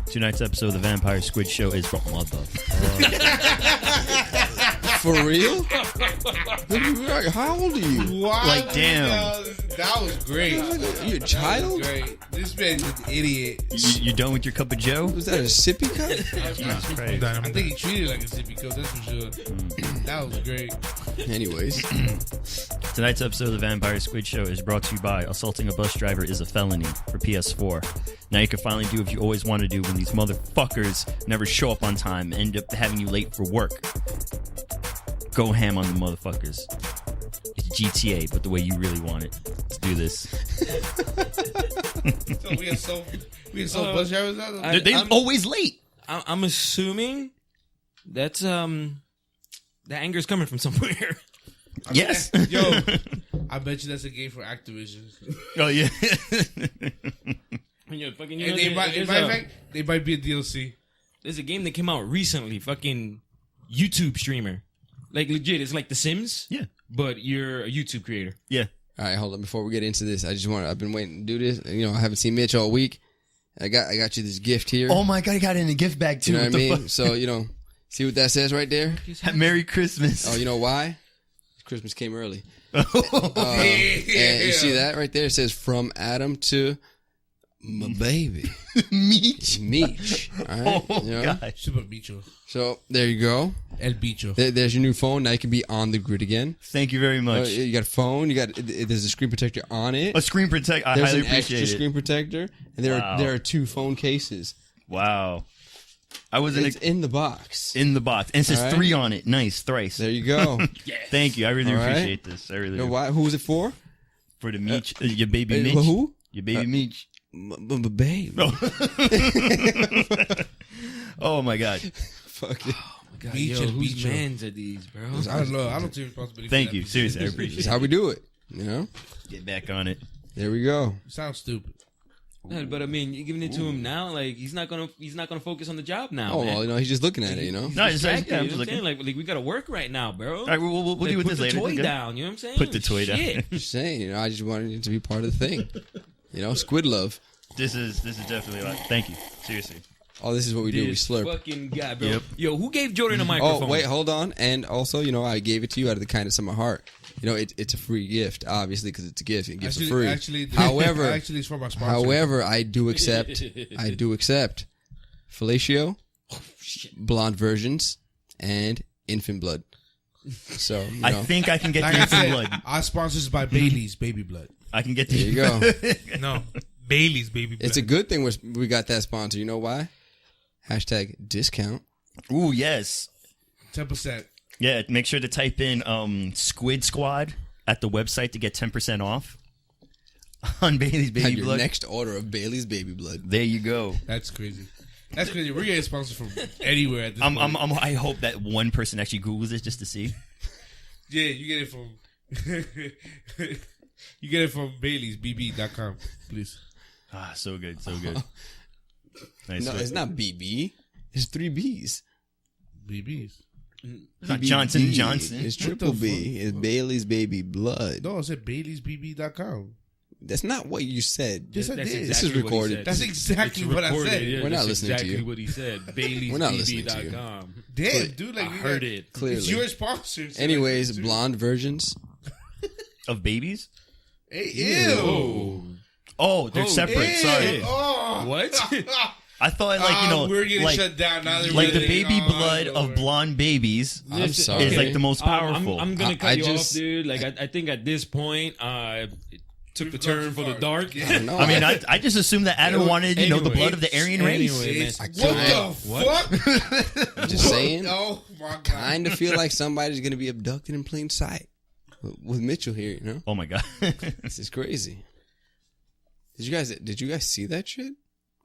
Tonight's episode of the Vampire Squid Show is from Mother. For real? How old are you? Wow, Like, damn. That was great. You a child? Great. This man's an idiot. You done with your cup of Joe? Was that a sippy cup? Jesus Christ. I think he treated it like a sippy cup, that's for sure. That was great. Anyways. Tonight's episode of the Vampire Squid Show is brought to you by assaulting a bus driver is a felony for PS4. Now you can finally do what you always want to do when these motherfuckers never show up on time and end up having you late for work. Go ham on the motherfuckers. It's GTA, but the way you really want it. Let's do this. So we had so bus drivers out. They're always late. I'm assuming that's the anger's coming from somewhere. Yes. Yo, I bet you that's a game for Activision. Oh yeah. And they might be a DLC. There's a game that came out recently. Fucking YouTube streamer, like legit. It's like The Sims. Yeah. But you're a YouTube creator. Yeah. All right, hold on. Before we get into this, I've been waiting to do this. You know, I haven't seen Mitch all week. I got you this gift here. Oh my god, I got it in a gift bag too. You know what I mean? So, you know, see what that says right there? Merry Christmas. Oh, you know why? Christmas came early. Oh. And you see that right there? It says from Adam to my baby. Meech. All right? Oh, you know? God. Super Bicho. So, there you go. El Bicho. There's your new phone. Now you can be on the grid again. Thank you very much. You got a phone. There's a screen protector on it. A screen protect. I There's highly an appreciate extra it. screen protector. And there are 2 phone cases. Wow. I was It's in the box. in the box. And it says All right. 3 on it. Nice. Thrice. There you go. Thank you. I really All right. appreciate this. I really You know do. why? Who was it for? For the Meech. Your baby Meech. Who? Your baby Meech. Babe. Oh my god. Fuck it. God, Beach yo, and whose Beach. mans are these, bro? I don't know. I don't take responsibility for Thank that. you. Seriously, I appreciate That's it. how we do it. You know? Get back on it. There we go. Sounds stupid. Yeah, but I mean, you're giving it to him now. Like he's not gonna focus on the job now. Oh, man. well, you know, he's just looking at it, you know? No, it's Distracted, I'm you just know what I'm saying? looking. Like we gotta work right now, bro. All right, we'll deal with this later. Put the toy Okay. down. You know what I'm saying? Put the toy down. Shit. Just saying, you know, I just wanted it to be part of the thing. You know, squid love. This is definitely like. Thank you. Seriously. Oh, this is what we do. We This slurp. fucking guy, bro. Yep. Yo, who gave Jordan a microphone? Oh, wait, hold on. And also, you know, I gave it to you out of the kindness of my heart. You know, it's a free gift, obviously, because it's a gift. And gifts are free. However, it's for my sponsor. however, I do accept fellatio, blonde versions, and infant blood. So, you know, I think I can get like the I infant said, blood. our sponsors by Bailey's Baby Blood. I can get there you the. go. No, Bailey's baby. It's a good thing we got that sponsor. You know why? Hashtag discount. Ooh yes. 10%. Yeah. Make sure to type in Squid Squad at the website to get 10% off on Bailey's Baby Your Blood. next order of Bailey's baby blood. There you go. That's crazy. That's crazy. We're getting sponsors from anywhere at this point. I hope that one person actually Googles it just to see. Yeah, you get it from you get it from Bailey'sBB.com, please. Ah, so good, so good. Nice. No, it's not BB. It's 3 B's. BB's. It's not Johnson BB. Johnson. It's triple B. It's Bailey's baby blood. No, I said Bailey'sBB.com. That's not what you said. Yes, I That's did. This is exactly what he recorded. said. That's exactly It's what I recorded, said. yeah, We're not that's listening to exactly you. what he said. We're not listening to you. Bailey'sBB.com. Damn, dude, like I heard it. Clearly. It's your sponsor. so Anyways, like, blonde versions. Of babies? Hey, ew. Oh, they're separate. Ew. Sorry. Oh. What? I thought we're getting like, shut down now. That like we're the getting baby on blood over. of blonde babies I'm Listen, sorry. is like the most powerful. I'm gonna cut I you just- off, dude. Like I think at this point, it took the turn for the dark. I don't know. I mean, I just assumed that Adam wanted, the Anyway. blood of the Aryan race. Anyway, It's- man. what the fuck? I'm just saying. Oh my god. Kind of feel like somebody's going to be abducted in plain sight. With Mitchell here, you know? Oh my god, This is crazy. Did you guys see that shit?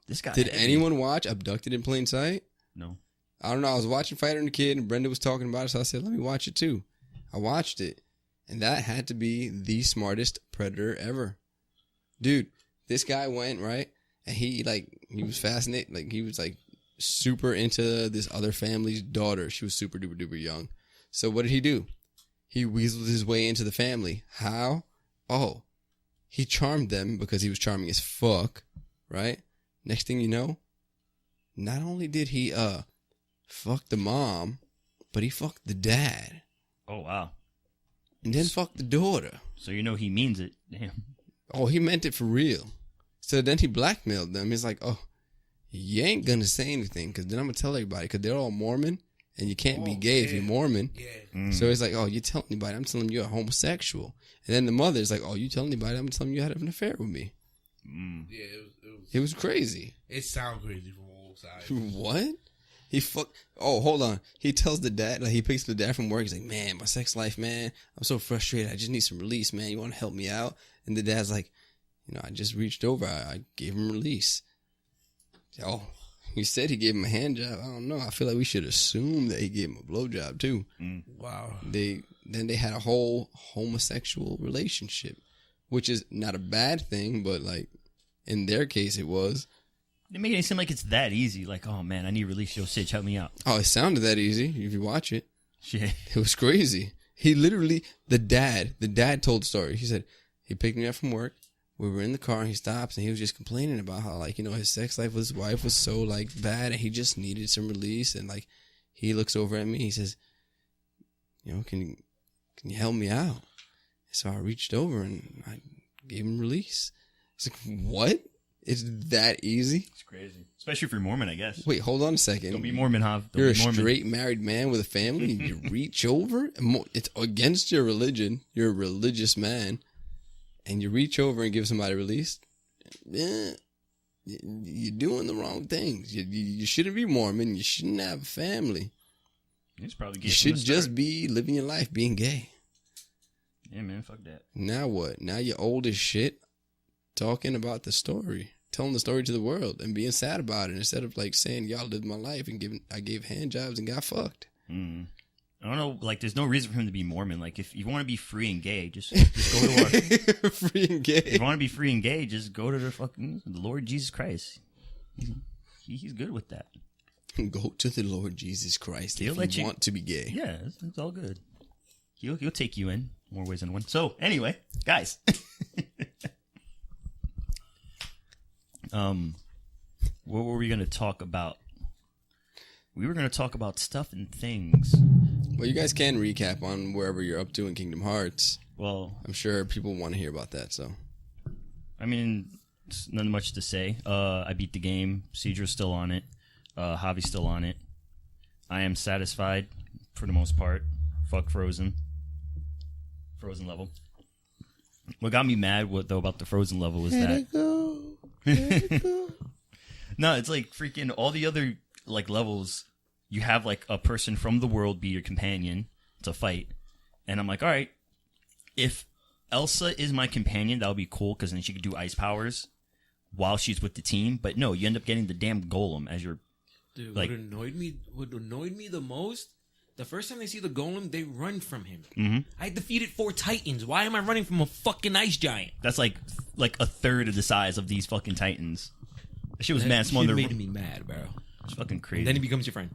this guy. Did anyone watch Abducted in Plain Sight? No. I don't know. I was watching Fighter and the Kid, and Brenda was talking about it, so I said, let me watch it too. I watched it, and that had to be the smartest predator ever. Dude, this guy went, right? And he was fascinated. Like, he was, like, super into this other family's daughter. She was super duper duper young. So what did he do? He weaseled his way into the family. How? Oh, he charmed them because he was charming as fuck, right? Next thing you know, not only did he fuck the mom, but he fucked the dad. Oh, wow. And then fucked the daughter. So you know he means it. Damn. Oh, he meant it for real. So then he blackmailed them. He's like, oh, you ain't gonna say anything because then I'm gonna tell everybody because they're all Mormon and you can't be gay if you're Mormon. Yeah. So it's like, oh, you tell anybody, I'm telling you you're a homosexual. And then the mother's like, oh, you tell anybody, I'm telling you had an affair with me. Yeah, It was crazy. it sounds crazy from all sides. What? He Oh, hold on. He tells the dad, like he picks the dad from work. He's like, man, my sex life, man. I'm so frustrated. I just need some release, man. You want to help me out? And the dad's like, I just reached over. I gave him release. Oh, he said he gave him a hand job. I don't know. I feel like we should assume that he gave him a blowjob too. Wow. Then they had a whole homosexual relationship, which is not a bad thing, but like in their case, it was. They make it seem like it's that easy. Like, oh man, I need release. Yo, Sitch, help me out. Oh, it sounded that easy if you watch it. Shit. It was crazy. He literally, the dad told the story. He said he picked me up from work. We were in the car and he stops and he was just complaining about how like, his sex life with his wife was so like bad and he just needed some release. And like, he looks over at me. He says, can you help me out? So I reached over and I gave him release. It's like, what? It's that easy? It's crazy. Especially if you're Mormon, I guess. Wait, hold on a second. Don't be Mormon, Hav. You're be a Mormon. straight married man with a family and you reach over? It's against your religion. You're a religious man. And you reach over and give somebody release? Yeah, you're doing the wrong things. You shouldn't be Mormon. You shouldn't have a family. He's probably gay You from the should just start. be living your life being gay. Yeah, man, fuck that. Now what? Now you're old as shit talking about the story. Telling the story to the world and being sad about it instead of like saying y'all lived my life and I gave hand jobs and got fucked. I don't know, like there's no reason for him to be Mormon. Like if you want to be free and gay, just go to our Free and gay. if you want to be free and gay, just go to the Lord Jesus Christ. He's good with that. Go to the Lord Jesus Christ He'll if let you you- want to be gay. Yeah, it's all good. He'll take you in more ways than one. So anyway, guys. What were we gonna talk about? We were gonna talk about stuff and things. Well, you guys can recap on wherever you're up to in Kingdom Hearts. Well, I'm sure people want to hear about that, so. I mean, it's not much to say. I beat the game. Cedra's still on it. Javi's still on it. I am satisfied for the most part. Fuck Frozen. Frozen level. What got me mad about the Frozen level was that. No, it's like freaking all the other like levels. You have like a person from the world be your companion to fight, and I'm like, all right, if Elsa is my companion, that would be cool because then she could do ice powers while she's with the team. But no, you end up getting the damn golem as your. Dude, Like- what annoyed me the most, the first time they see the golem, they run from him. Mm-hmm. I defeated 4 titans. Why am I running from a fucking ice giant? That's like a third of the size of these fucking titans. That shit was That mad small. shit They're made me mad, bro. it's fucking crazy. Then he becomes your friend.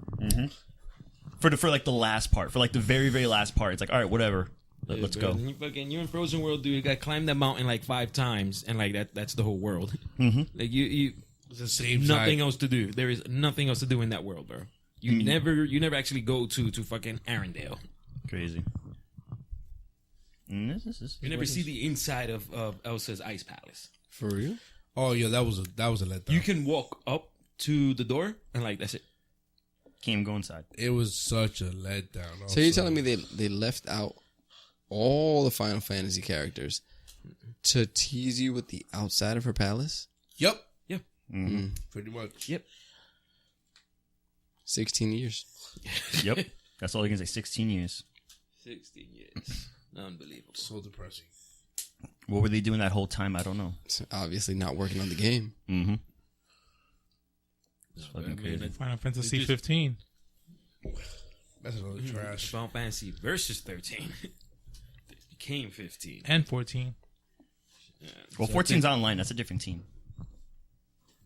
for like the last part, for like the very very last part, it's like all right, whatever. Let's Bro, go. You're in Frozen World, dude. You got to climb that mountain like 5 times, and like that's the whole world. Mm-hmm. Like you It's the same nothing side. else to do. There is nothing else to do in that world, bro. You never actually go to fucking Arendelle. Crazy. And this is- You never see the inside of Elsa's ice palace. For real? Oh yeah, that was a letdown. You can walk up to the door and like that's it. Can't even go inside. It was such a letdown. So you're telling me they left out all the Final Fantasy characters to tease you with the outside of her palace? Yep. Yeah. Pretty much. Yep. 16 years. Yep. That's all you can say. 16 years. 16 years. Unbelievable. So depressing. What were they doing that whole time? I don't know. It's obviously not working on the game. Mm-hmm. It's fucking crazy. Final Fantasy just- 15 That's another trash. Final Fantasy versus 13. It became 15. and 14. Well, 14's online. That's a different team.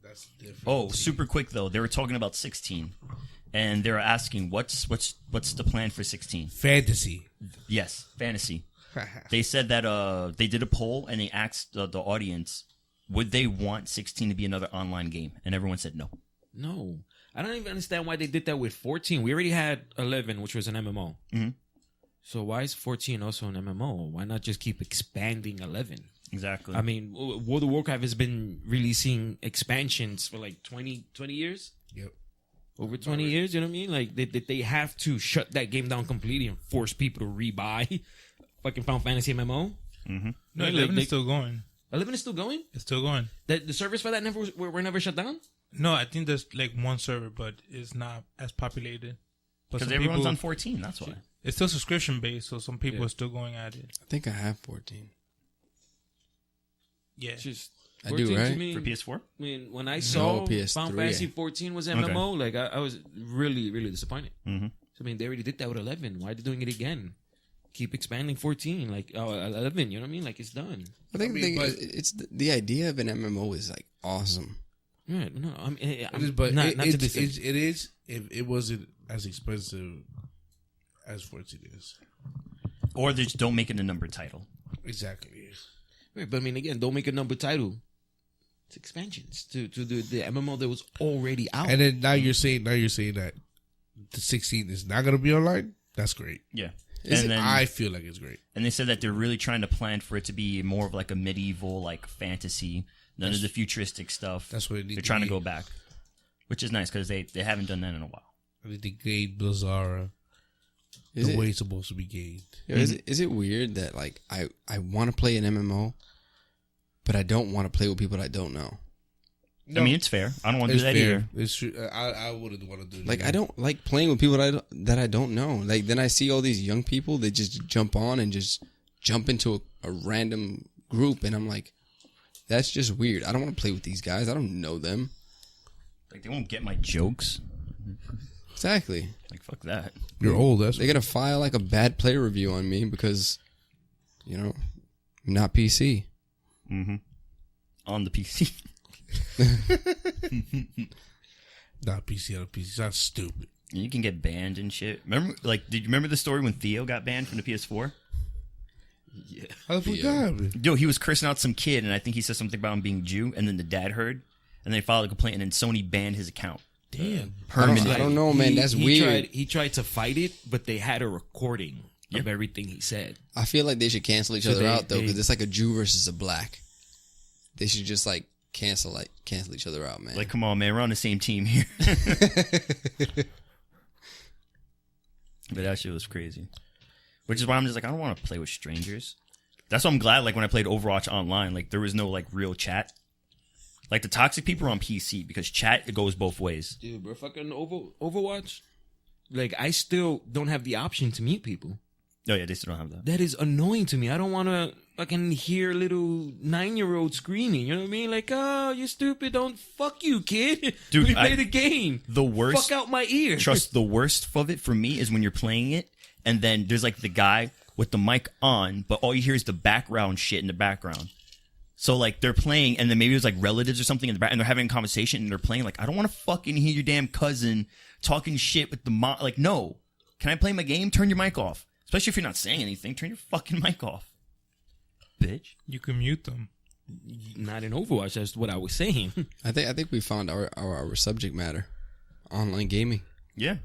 That's different. Oh, super quick though. They were talking about 16, and they're asking what's the plan for 16. Fantasy. Yes, fantasy. They said that they did a poll and they asked the audience, would they want 16 to be another online game, and everyone said no. No. I don't even understand why they did that with 14. We already had 11, which was an MMO. Mm-hmm. So why is 14 also an MMO? Why not just keep expanding 11? Exactly. I mean, World of Warcraft has been releasing expansions for like 20 years. Yep. Over 20 years, you know what I mean? Like, they have to shut that game down completely and force people to rebuy fucking Final Fantasy MMO. Mm-hmm. No, Like, 11 is still going. 11 is still going? It's still going. The servers for that were never shut down? No, I think there's like one server, but it's not as populated. But Because some everyone's people, on 14, that's why. it's still subscription based, so some people are still going at it. I think I have 14. Yeah. It's just I do, 14 to right? me- For PS4? I mean, when I saw PS3, Final Fantasy 14 was MMO, like I was really, really disappointed. Mm-hmm. So, I mean, they already did that with 11. Why are they doing it again? Keep expanding 14, like 11. You know what I mean? Like it's done. I think I mean, the thing but- is, it's the idea of an MMO is like awesome. Yeah, no, I'm It is, but not it, to it, dis- it, it is if it wasn't as expensive as 14 is. Or they just don't make it a number title. Exactly. Right, but I mean, again, don't make a number title. It's expansions to the MMO that was already out. And then now you're saying that the 16 is not gonna be online. That's great. Yeah. Is And it? then, I feel like it's great. and they said that they're really trying to plan for it to be more of like a medieval, like fantasy. None of the futuristic stuff. That's what it needs They're to trying to be. go back, which is nice because they haven't done that in a while. I think they gained Blizzara Is the it, way it's supposed to be gained. yo, is it weird that like I want to play an MMO, but I don't want to play with people that I don't know? I mean, it's fair. I don't want to do that either. It's true. I wouldn't want to do it. Like either. I don't like playing with people that I don't know. Like then I see all these young people, they just jump on and just jump into a random group, and I'm like, that's just weird. I don't want to play with these guys. I don't know them. Like they won't get my jokes. Exactly. Like fuck that. You're old. That's They're gonna file like a bad player review on me because, you know, I'm not PC. Mm-hmm. On the PC. not PC on PC. That's stupid. You can get banned and shit. Remember, like, did you remember the story when Theo got banned from the PS4? yeah. How the fuck that happened? Yo, he was cursing out some kid, and I think he said something about him being Jew, and then the dad heard, and they filed a complaint, and then Sony banned his account. Damn. I don't know, man. That's weird. He tried to fight it, but they had a recording of everything he said. I feel like they should cancel each So other they- out though, because they- it's like a Jew versus a black. They should just like cancel each other out, man. Like, come on, man, we're on the same team here. But that shit was crazy. Which is why I'm just like, I don't want to play with strangers. That's why I'm glad, like, when I played Overwatch online, like, there was no, like, real chat. Like, the toxic people are on PC, because chat, it goes both ways. Dude, bro, fucking Overwatch. Like, I still don't have the option to mute people. Oh, yeah, they still don't have that. That is annoying to me. I don't want to fucking hear little 9-year-old screaming. You know what I mean? Like, oh, you're stupid. Don't fuck you, kid. Dude, we play the game. The worst, Fuck out my ear. trust, the worst of it for me is when you're playing it, and then there's, like, the guy with the mic on, but all you hear is the background shit in the background. So, like, they're playing, and then maybe there's, like, relatives or something in the back, and they're having a conversation, and they're playing, like, I don't want to fucking hear your damn cousin talking shit with the mom. Like, no. Can I play my game? Turn your mic off. Especially if you're not saying anything. Turn your fucking mic off. Bitch. You can mute them. Not in Overwatch. That's what I was saying. I think we found our subject matter, online gaming. Yeah.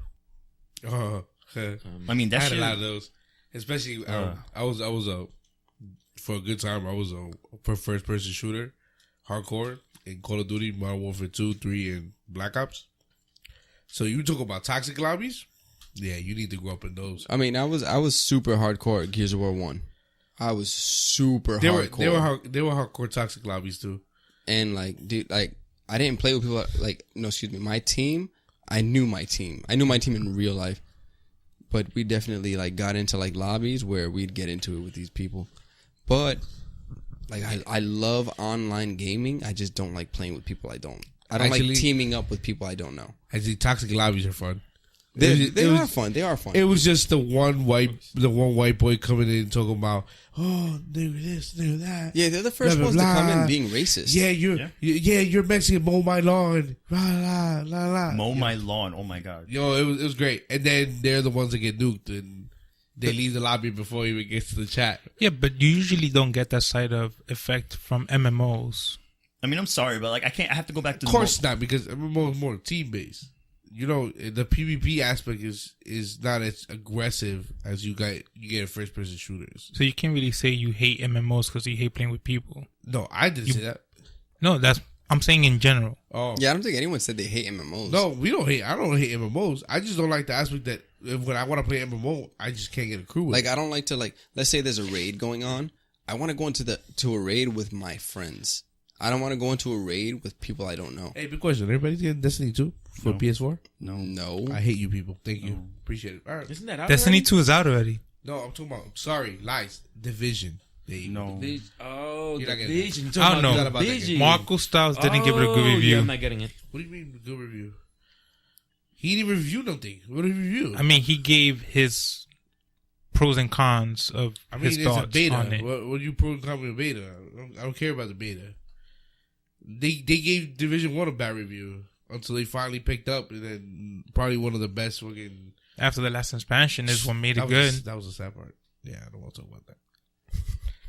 I I mean, that had shit. a lot of those, especially. I was for a good time. I was a first person shooter, hardcore in Call of Duty, Modern Warfare 2, 3, and Black Ops. So you talk about toxic lobbies? Yeah, you need to grow up in those. I mean, I was super hardcore at Gears of War 1. I was super hardcore. They were hardcore toxic lobbies too. And like, dude, like I didn't play with people like, no, excuse me, my team. I knew my team. I knew my team in real life, but we definitely like got into like lobbies where we'd get into it with these people. But like, I love online gaming. I just don't like playing with people I don't. I don't Actually- like teaming up with people I don't know. Actually, toxic lobbies are fun. They are fun. They are fun. It was just the one white boy coming in talking about, oh, they're this, they're that. Yeah, they're the first Blah, ones blah, to come blah. in being racist. Yeah, you're Mexican. Mow my lawn. La la la la. Mow my lawn. Oh my god. Yo, it was great. And then they're the ones that get nuked, and they leave the lobby before it even gets to the chat. Yeah, but you usually don't get that side of effect from MMOs. I mean, I'm sorry, but like, I have to go back to Of course not, because MMO is more team based. You know, the PvP aspect is not as aggressive as you get in first person shooters. So you can't really say you hate MMOs because you hate playing with people. No, I didn't say that. No, I'm saying in general. Oh, Yeah, I don't think anyone said they hate MMOs. no, we don't hate. I don't hate MMOs. I just don't like the aspect that when I want to play MMO, I just can't get a crew with. Like, I don't like to, like, let's say there's a raid going on. I want to go to a raid with my friends. I don't want to go into a raid with people I don't know. Hey, big question. Everybody's getting Destiny 2 for PS4? No. I hate you people. Thank you. Appreciate it. All right. Isn't that out Destiny already? 2 is out already. No, I'm talking about, sorry, lies. Division. No. Oh, You're not getting Division. I don't know. Forgot about that Division. game. Marco Styles didn't give it a good Oh, review. Yeah, I'm not getting it. What do you mean good review? He didn't review nothing. What did he review? I mean, he gave his pros and cons of his it's a thoughts beta. on it. What do you pro and con with a beta? I don't care about the beta. They gave Division 1 a bad review until they finally picked up, and then probably one of the best fucking... After the last expansion is what made it that good. that was the sad part. Yeah, I don't want to talk about that.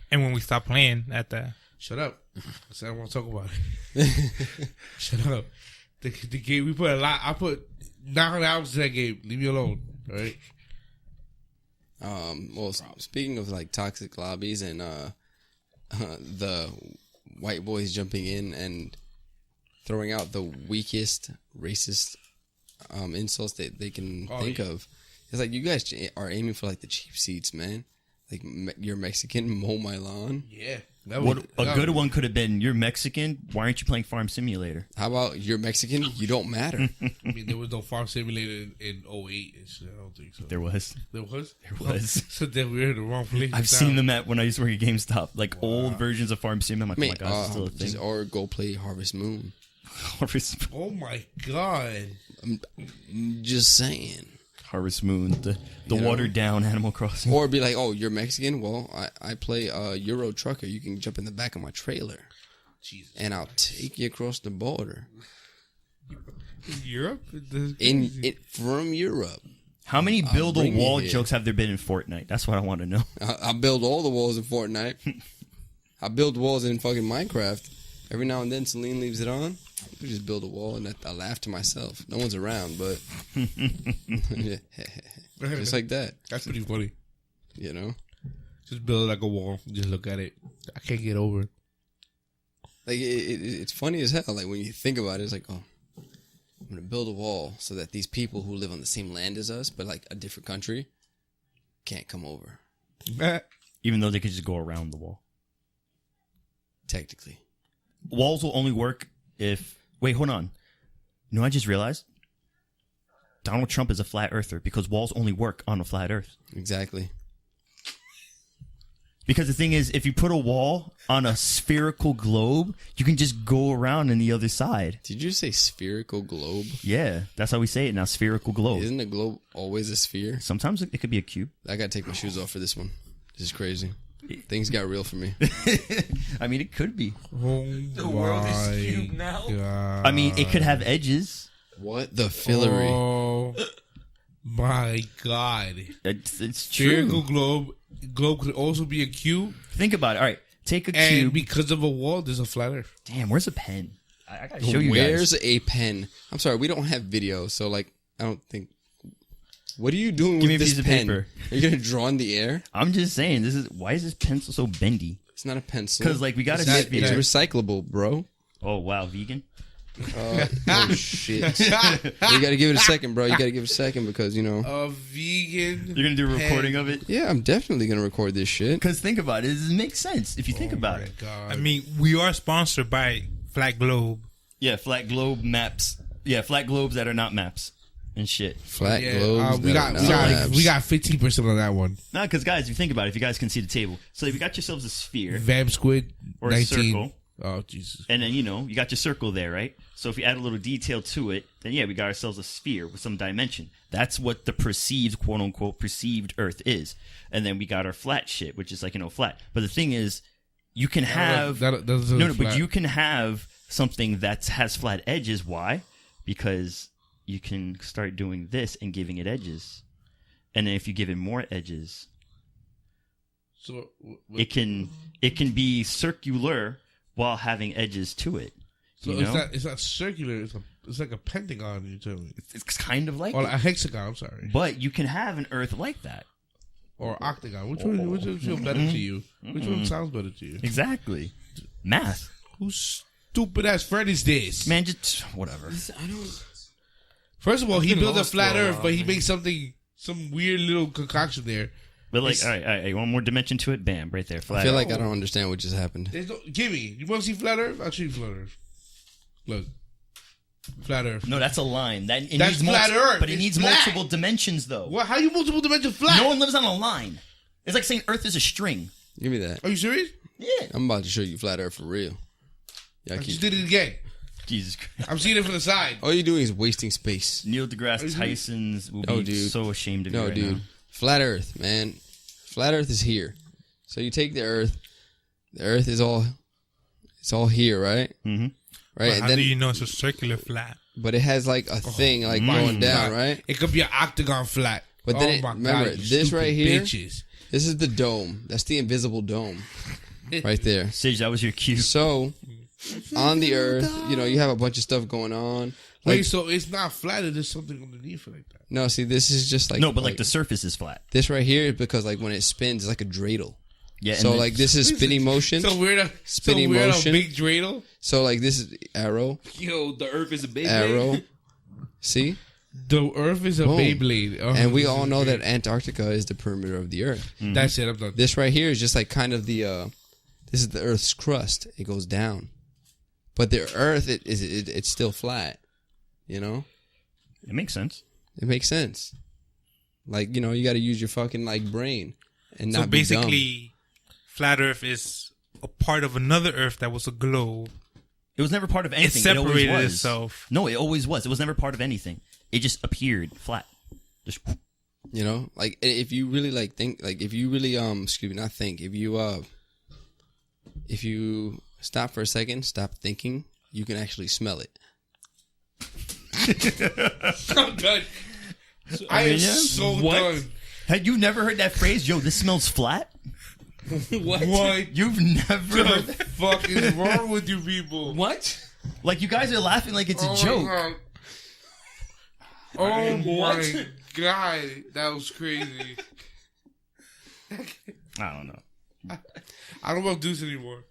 And when we stopped playing at the... Shut up. I said I don't want to talk about it. Shut up. The game, we put a lot... I put 900 hours to that game. Leave me alone. All right? Well, speaking of, like, toxic lobbies and the white boys jumping in and throwing out the weakest racist insults that they can think of. It's like, you guys are aiming for, like, the cheap seats, man. Like, you're Mexican, mow my lawn. Yeah. A good one could have been, you're Mexican, why aren't you playing Farm Simulator? How about, you're Mexican, you don't matter. I mean, there was no Farm Simulator in 08 and shit. I don't think so. There was. There was? There was. So then we're in the wrong place. I've seen them when I used to work at GameStop. Like, old versions of Farm Sim. I'm like, oh my gosh, it's still a thing. Or go play Harvest Moon. Harvest Oh my god. Just saying. Moon, the You know? watered down Animal Crossing. Or be like, oh, you're Mexican? Well, I play Euro Trucker. You can jump in the back of my trailer. Jesus. And I'll take you across the border. Europe? From Europe. How many build a bring you wall here. jokes have there been in Fortnite? That's what I want to know. I build all the walls in Fortnite. I build walls in fucking Minecraft. Every now and then, Celine leaves it on. We just build a wall, and I laugh to myself. No one's around, but just like that, That's pretty funny. you know. Just build like a wall. Just look at it. I can't get over it. Like it's funny as hell. Like when you think about it, it's like, oh, I'm gonna build a wall so that these people who live on the same land as us, but like a different country, can't come over. Even though they could just go around the wall. Technically, Walls will only work if... Wait, hold on. You know, I just realized Donald Trump is a flat earther because walls only work on a flat earth. exactly. Because the thing is, if you put a wall on a spherical globe, you can just go around on the other side. Did you say spherical globe? Yeah, that's how we say it now, spherical globe. Isn't a globe always a sphere? Sometimes it could be a cube. I gotta take my shoes off for this one. This is crazy. Things got real for me. I mean, it could be. Oh The world is cute now. God. I mean, it could have edges. What the fillery? Oh my god. It's Spherical true. globe could also be a cube. Think about it. All right, take a And cube. because of a wall, there's a flat earth. Damn, where's a pen? I gotta show you Where's guys. a pen? I'm sorry, we don't have video, so like, I don't think. What are you doing Give me with a this piece of pen? paper. Are you gonna draw in the air? I'm just saying, why is this pencil so bendy? It's not a pencil. 'Cause, like, we gotta it's not- see- It's yeah. recyclable, bro. Oh wow, vegan. Oh shit! You gotta give it a second, bro. You gotta give it a second because you know. A vegan. You're gonna do a pen. recording of it? Yeah, I'm definitely gonna record this shit. Because think about it, it makes sense if you think about Oh my it. God. I mean, we are sponsored by Flat Globe. Yeah, flat globe maps. Yeah, flat globes that are not maps and shit. Flat Yeah, globes. we that got are not we labs. got 15% on that one. Nah, because guys, if you think about it, if you guys can see the table, so if you got yourselves a sphere Vamp Squid or a 19. circle, Oh, Jesus. And then, you got your circle there, right? So if you add a little detail to it, then yeah, we got ourselves a sphere with some dimension. That's what the perceived, quote unquote, perceived Earth is. And then we got our flat shit, which is like, flat. But the thing is, you can have... but you can have something that has flat edges. Why? Because you can start doing this and giving it edges. And then if you give it more edges, so it can be circular while having edges to it. So it's not circular. It's like a pentagon. You tell me. It's kind of like or a hexagon. I'm sorry. But you can have an Earth like that. Or octagon. Which one feel better to you? Which one sounds better to you? Exactly. Math. Whose stupid ass friend is this? Man, just whatever. I don't. First of all, he built a lost flat for a Earth, while, but he man. makes some weird little concoction there. But like, all right, one more dimension to it. Bam, right there. Flat. I feel like I don't understand what just happened. Give me. You want to see flat Earth? I'll show you flat Earth. Look, flat Earth. No, that's a line. That's needs flat Earth. But it It's needs flat. multiple dimensions, though. What? How you multiple dimension flat? No one lives on a line. It's like saying Earth is a string. Give me that. Are you serious? Yeah. I'm about to show you flat Earth for real. I just did it again. Jesus Christ. I'm seeing it from the side. All you're doing is wasting space. Neil deGrasse Tyson's will be dude. so ashamed of you right dude. now. Flat Earth, man. Flat Earth is here. So you take the Earth. The Earth is all here, right? Mm-hmm. Right, But and how then do you know it's a circular flat? but it has like a thing like going down, right? It could be an octagon flat. But then remember, you this stupid right here- Bitches. This is the dome. That's the invisible dome, right there. Sage, that was your cue. So on the Earth, you have a bunch of stuff going on. Wait, so it's not flat, there's something underneath it like that. No, see, this is just like No, but like the surface is flat. this right here is because like when it spins, it's like a dreidel. Yeah. So and like this is spinning motion. So weird, Spinning motion. a big dreidel. So like this is arrow, Yo, the Earth is a big arrow. See, The Earth is a Boom. Beyblade. Oh, and we this all is know great. that Antarctica is the perimeter of the Earth. That's it. I'm done. This right here is just like kind of the this is the Earth's crust. It goes down, but the Earth it's still flat. it makes sense. It makes sense. Like you got to use your fucking like brain and not So be dumb. basically, flat Earth is a part of another Earth that was a globe. It was never part of It anything. always separated was. itself. No, it always was. It was never part of anything. It just appeared flat. Just Like if you really like think, like if you really not think, if you stop for a second, stop thinking, you can actually smell it. I'm done. I am so done. Had you never heard that phrase? Yo, this smells flat. What You've never the heard that? fuck is wrong with you people? What? Like you guys are laughing like it's a joke. Oh my god, that was crazy. I don't know. I don't want to do this anymore.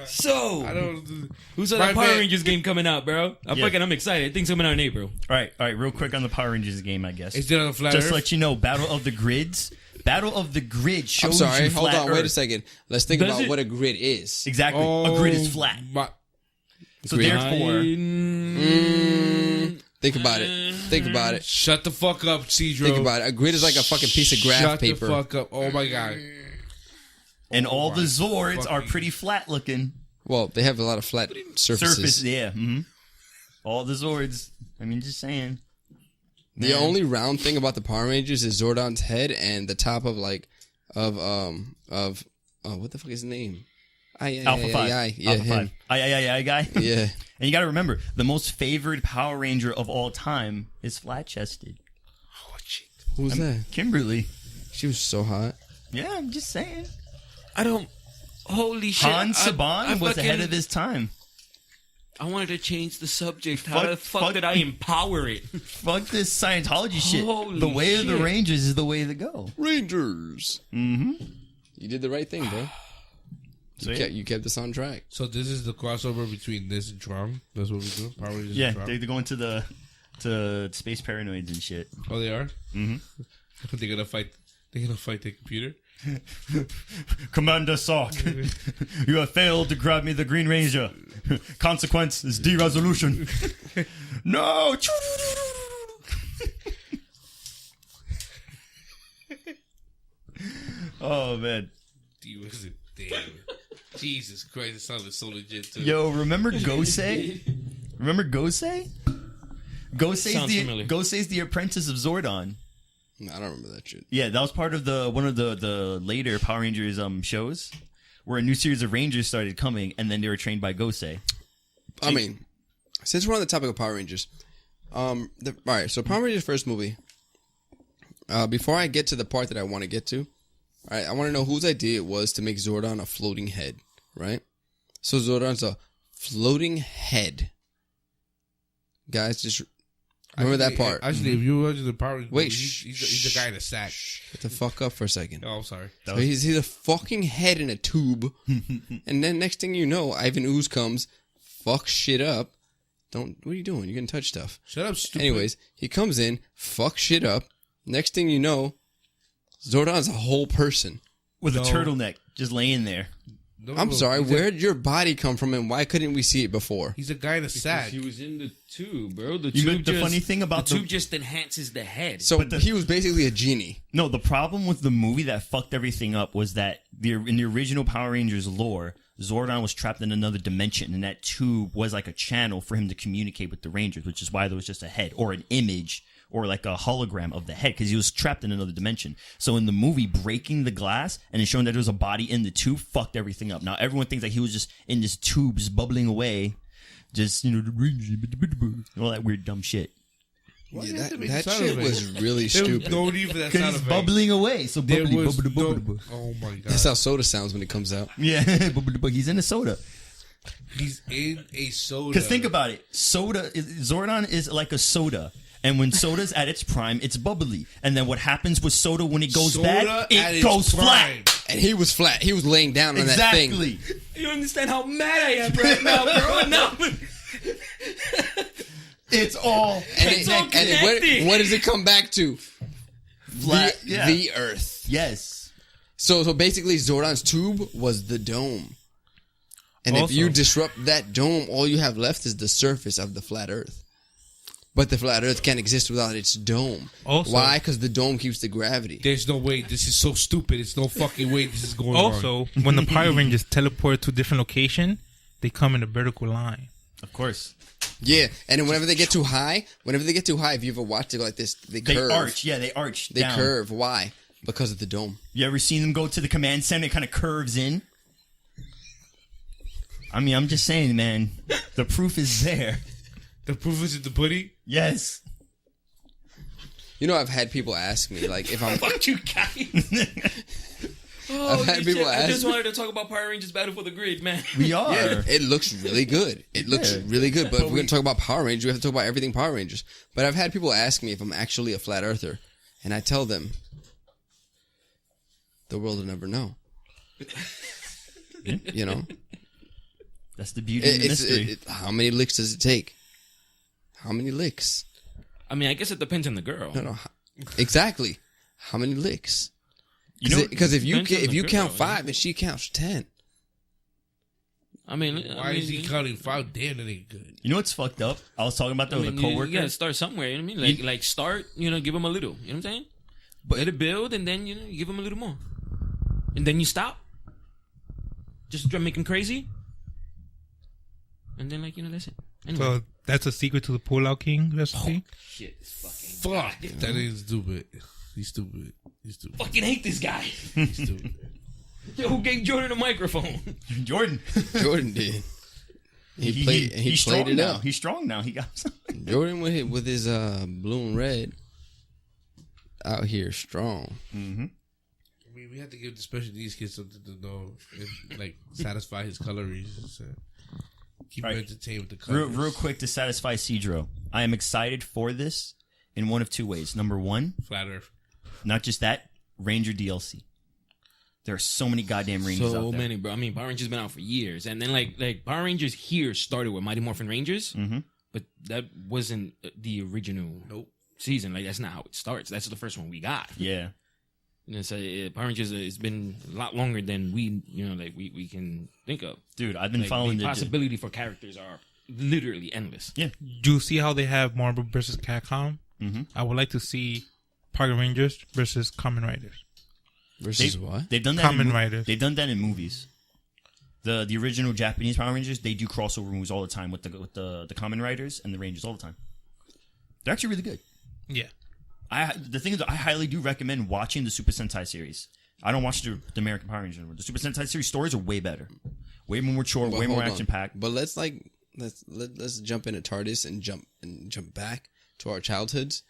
So, I don't. Do who's on My that Power bad. Rangers game coming out, bro? I'm excited. Things coming out in April. All right, real quick on the Power Rangers game, I guess. Is it on a flat Just Earth? to let you know, Battle of the Grids. Battle of the Grid I'm shows sorry, you hold flat on, wait a Earth. second. Let's think Does about it- what a grid is. Exactly, a grid is flat. My, So Grid. therefore, Think about it. Think about it. shut the fuck up, Cedro. Think about it. A grid is like a fucking piece of graph Shut paper. the fuck up. Oh my god. and all the my Zords are fucking- pretty flat looking. Well, they have a lot of flat surfaces. Surface, yeah. Mm-hmm. All the Zords. I mean, just saying. The only round thing about the Power Rangers is Zordon's head and the top of what the fuck is his name? Alpha 5. Yeah, Alpha him. 5. Guy. Yeah. And you got to remember, the most favored Power Ranger of all time is flat-chested. Oh shit. Who's that? Kimberly. She was so hot. Yeah, I'm just saying. I don't. Holy shit! Han Saban was ahead of his time. I wanted to change the subject. How Fuck- the fuck fuck- did I empower it? Fuck this Scientology shit. Holy The way of the shit. Rangers is the way to go. Rangers. Mm-hmm. You did the right thing, bro. So, You kept us on track. So this is the crossover between this and Tron. That's what we do. Power Rangers yeah, and Tron. they're going to space paranoids and shit. Oh, they are. Mm-hmm. They're gonna fight. They're gonna fight the computer. Commander Sark, you have failed to grab me the Green Ranger. Consequence is de-resolution. No! Oh, man. He was a damn. Jesus Christ, it sounded so legit too. Yo, remember Gosei? Remember Gosei? Sounds familiar. Gosei's the apprentice of Zordon. No, I don't remember that shit. Yeah, that was part of one of the later Power Rangers shows, where a new series of Rangers started coming, and then they were trained by Gosei. I mean, since we're on the topic of Power Rangers, all right. So Power Rangers first movie. Before I get to the part that I want to get to, all right, I want to know whose idea it was to make Zordon a floating head, right? So Zordon's a floating head. Guys, just remember that part. Actually, if you watch the Power Rangers, Wait, he's a guy in a sack. Shut the fuck up for a second. Oh, I'm sorry. So he's a fucking head in a tube, and then next thing you know, Ivan Ooze comes, fucks shit up. What are you doing? You're gonna touch stuff. Shut up, stupid. Anyways, he comes in, fucks shit up. Next thing you know, Zordon's a whole person. With a turtleneck, just laying there. No, I'm sorry, he's where did your body come from, and why couldn't we see it before? He's a guy in a sack. He was in the tube, bro. The funny thing about the tube just enhances the head. So he was basically a genie. No, the problem with the movie that fucked everything up was that in the original Power Rangers lore, Zordon was trapped in another dimension, and that tube was like a channel for him to communicate with the Rangers, which is why there was just a head or an image or like a hologram of the head, because he was trapped in another dimension. So in the movie, breaking the glass and then showing that there was a body in the tube fucked everything up. Now everyone thinks that he was just in this tube, just bubbling away, just all that weird dumb shit. Yeah, that shit was really stupid. No need for that Because sound he's effect. bubbling away, so There bubbly, was bubbly, no- bubbly. Oh my god. That's how soda sounds when it comes out. Yeah, he's in a soda. He's in a soda. Because think about it, Zordon is like a soda. And when soda's at its prime, it's bubbly. And then what happens with soda when it goes Soda bad? at It its goes prime. flat. And he was flat. He was laying down on that thing. Exactly. You understand how mad I am right now, bro? No. It's all What does it come back to? flat. Yeah. The Earth. Yes. So basically, Zordon's tube was the dome. And if Also- you disrupt that dome, all you have left is the surface of the flat Earth. But the flat Earth can't exist without its dome. Also- Why? Because the dome keeps the gravity. There's no way. This is so stupid. It's no fucking way this is going on. Also, when the Power Rangers teleport to a different location, they come in a vertical line. Of course. Yeah, and then whenever they get too high, if you ever watched it go like this, they They curve. arch. Yeah, they arch They down. curve. Why? Because of the dome. You ever seen them go to the command center? It kind of curves in. I mean, I'm just saying, man. The proof is there. The proof is in the pudding. Yes. You know, I've had people ask me, like, if I'm... Fuck you guys. I've had people I ask just me... wanted to talk about Power Rangers Battle for the Grid, man. We are. Yeah, it looks really good. It looks really good. But if we're going to talk about Power Rangers, we have to talk about everything Power Rangers. But I've had people ask me if I'm actually a flat earther. And I tell them, the world will never know. You know? That's the beauty of the mystery. How many licks does it take? How many licks? I mean, I guess it depends on the girl. No. Exactly. How many licks? You know, Because if you depends on the count girl, 5 and she counts 10. I mean, Why is he counting 5? Damn, that ain't good. you know what's fucked up? I was talking about that with a coworker. You gotta start somewhere. You know what I mean? Like start. Give them a little. You know what I'm saying? But let it build, and then you give them a little more, and then you stop. Just make them crazy, and then that's it. Anyway. So that's a secret to the pull-out king recipe. Shit, it's fucking. Fuck. That is stupid. He's stupid. Fucking hate this guy. He's stupid. Yo, who gave Jordan a microphone? Jordan. Jordan did. He played strong it now. out. He's strong now. He got something. Jordan with his blue and red out here strong. Mm-hmm. I mean, we have to give the special needs kids something to know, and, like, satisfy his color reasons. Keep him entertained with the colors. Real quick to satisfy Cedro. I am excited for this in one of two ways. Number one, Flat Earth. not just that, Ranger DLC. There are so many goddamn Rangers So out there. many, bro. I mean, Power Rangers been out for years, and then like Power Rangers here started with Mighty Morphin Rangers, but that wasn't the original season. Like that's not how it starts. That's the first one we got. Yeah. So Power Rangers has been a lot longer than we can think of. Dude, I've been following the the possibility for characters are literally endless. Yeah. Do you see how they have Marvel versus Capcom? Mm-hmm. I would like to see Power Rangers versus Kamen Riders. Versus what? They've done that. Kamen Riders. They've done that in movies. The original Japanese Power Rangers, they do crossover moves all the time with the Kamen Riders and the Rangers all the time. They're actually really good. Yeah. The thing is, I highly do recommend watching the Super Sentai series. I don't watch the American Power Rangers anymore. The Super Sentai series stories are way better, way more mature, way more action packed. But let's jump into TARDIS and jump back to our childhoods,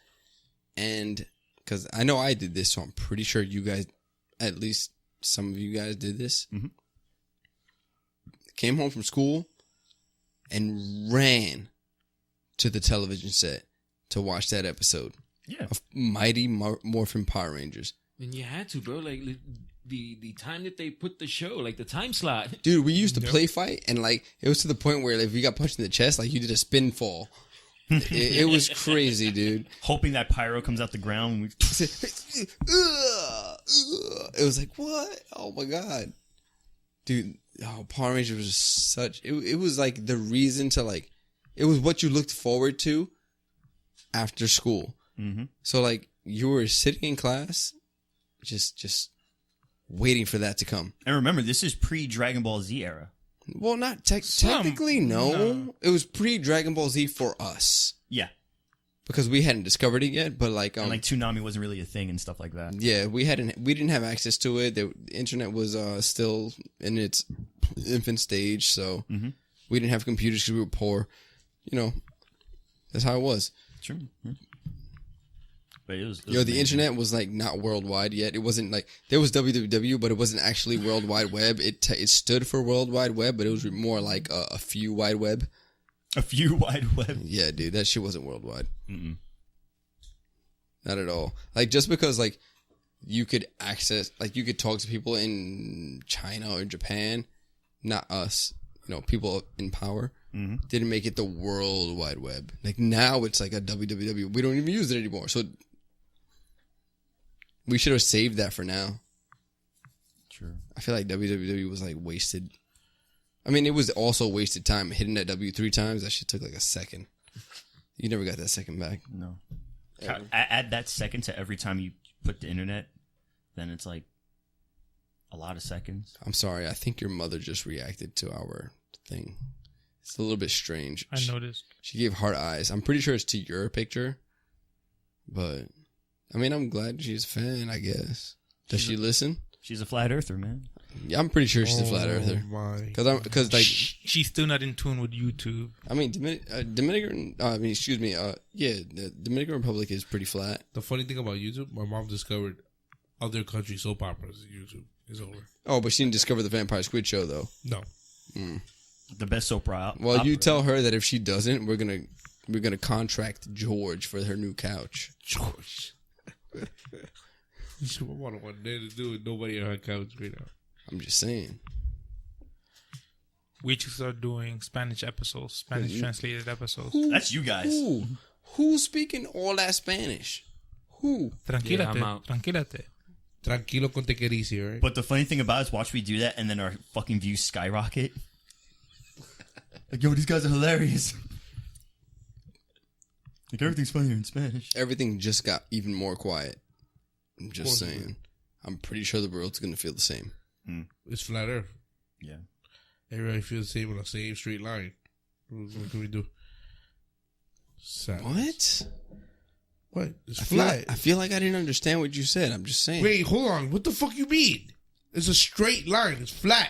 and because I know I did this, so I'm pretty sure you guys, at least some of you guys, did this. Mm-hmm. Came home from school and ran to the television set to watch that episode. Yeah, of Mighty Morphin Power Rangers. And you had to, bro. Like the time that they put the show, like the time slot. Dude, we used to play fight, and like it was to the point where like, if you got punched in the chest, like you did a spin fall. It was crazy, dude. Hoping that pyro comes out the ground. It was like, what? Oh my god, dude. Oh, Power Rangers was such. It was like the reason to like. It was what you looked forward to after school. Mm-hmm. So like you were sitting in class, just waiting for that to come. And remember, this is pre-Dragon Ball Z era. Well, not technically, no. It was pre-Dragon Ball Z for us. Yeah. Because we hadn't discovered it yet, but like... and like Toonami wasn't really a thing and stuff like that. Yeah, we didn't have access to it. The internet was still in its infant stage, so we didn't have computers because we were poor. You know, that's how it was. True. Yeah. But it was the amazing. Internet was like not worldwide yet. It wasn't like there was www, but it wasn't actually World Wide Web. It stood for World Wide Web, but it was more like a few wide web. A few wide web. Yeah, dude, that shit wasn't worldwide. Mm-mm. Not at all. Like just because like you could access, like you could talk to people in China or Japan, not us. You know, people in power didn't make it the World Wide Web. Like now it's like a www. We don't even use it anymore. So. We should have saved that for now. True. I feel like www was like wasted. I mean, it was also wasted time. Hitting that W 3 times, that shit took like a second. You never got that second back. No. Add that second to every time you put the internet, then it's like a lot of seconds. I'm sorry. I think your mother just reacted to our thing. It's a little bit strange. I noticed. She gave heart eyes. I'm pretty sure it's to your picture, but... I mean, I'm glad she's a fan, I guess. Does she listen? She's a flat earther, man. Yeah, I'm pretty sure she's a flat earther. Because like she's still not in tune with YouTube. I mean, the Dominican Republic is pretty flat. The funny thing about YouTube, my mom discovered other country soap operas. YouTube is over. Oh, but she didn't discover the Vampire Squid show though. No. The best soap opera. Well, you tell her that if she doesn't, we're gonna contract George for her new couch. George. She want one day to do with nobody on her couch right now. I'm just saying. We should start doing Spanish episodes, Spanish translated episodes. That's you guys. Who's speaking all that Spanish? Who? Tranquilate, I'm out. tranquilate. Tranquilo con tequerici, right? But the funny thing about it is watch we do that and then our fucking views skyrocket. Like, yo, these guys are hilarious. Like, everything's funnier in Spanish. Everything just got even more quiet. I'm just saying. I'm pretty sure the world's going to feel the same. It's flat earth. Yeah. Everybody feels the same on the same straight line. What can we do? What? What? It's flat. I feel like I didn't understand what you said. I'm just saying. Wait, hold on. What the fuck you mean? It's a straight line. It's flat.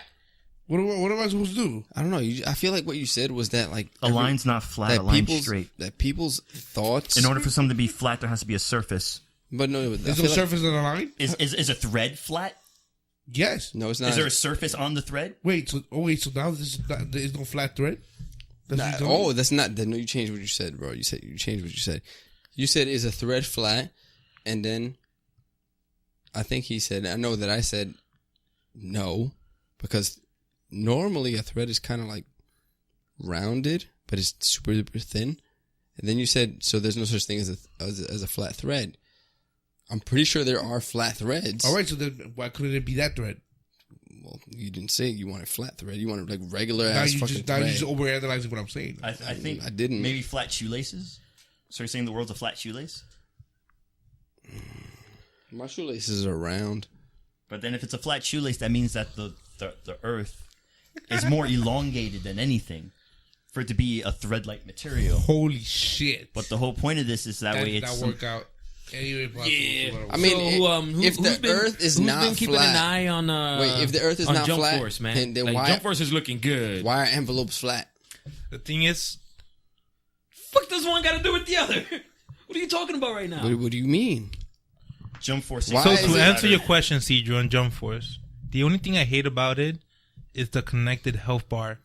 What am I supposed to do? I don't know. I feel like what you said was that like a line's not flat. A line's straight. That people's thoughts. In order for something to be flat, there has to be a surface. But no, there's no surface on the line. Is a thread flat? Yes. No, it's not. Is there a surface on the thread? Wait. So now there's no flat thread. That's not. No, you changed what you said, bro. You changed what you said. You said is a thread flat, and then I think he said. I know that I said no, because normally a thread is kind of like rounded, but it's super, super thin. And then you said, so there's no such thing as a flat thread. I'm pretty sure there are flat threads. All right, so then why couldn't it be that thread? Well, you didn't say you wanted flat thread. You wanted like regular ass fucking thread. Now you just overanalyzing what I'm saying. I think I didn't. Maybe flat shoelaces. So you're saying the world's a flat shoelace? My shoelaces are round. But then if it's a flat shoelace, that means that the Earth is more elongated than anything for it to be a thread-like material. Holy shit! But the whole point of this is that way it's that work out. Anyway, Yeah. I mean, if the Earth is not been keeping flat, an eye on wait, if the Earth is on not Jump flat, Force, man, then like, why Jump Force is looking good. are envelopes flat? The thing is, Fuck does one got to do with the other? What are you talking about right now? What do you mean? Jump Force. Why so is to it- answer your question, Cedro, on Jump Force, the only thing I hate about it is the connected health bar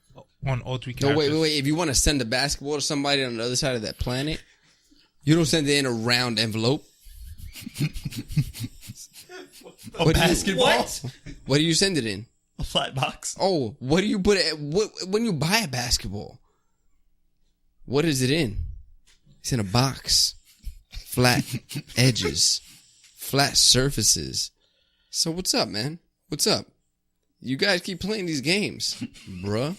on all three No, characters. wait. If you want to send a basketball to somebody on the other side of that planet, you don't send it in a round envelope. A basketball? What do you send it in? A flat box. Oh, what do you put it? When you buy a basketball, what is it in? It's in a box, flat edges, flat surfaces. So what's up, man? What's up? You guys keep playing these games, bruh.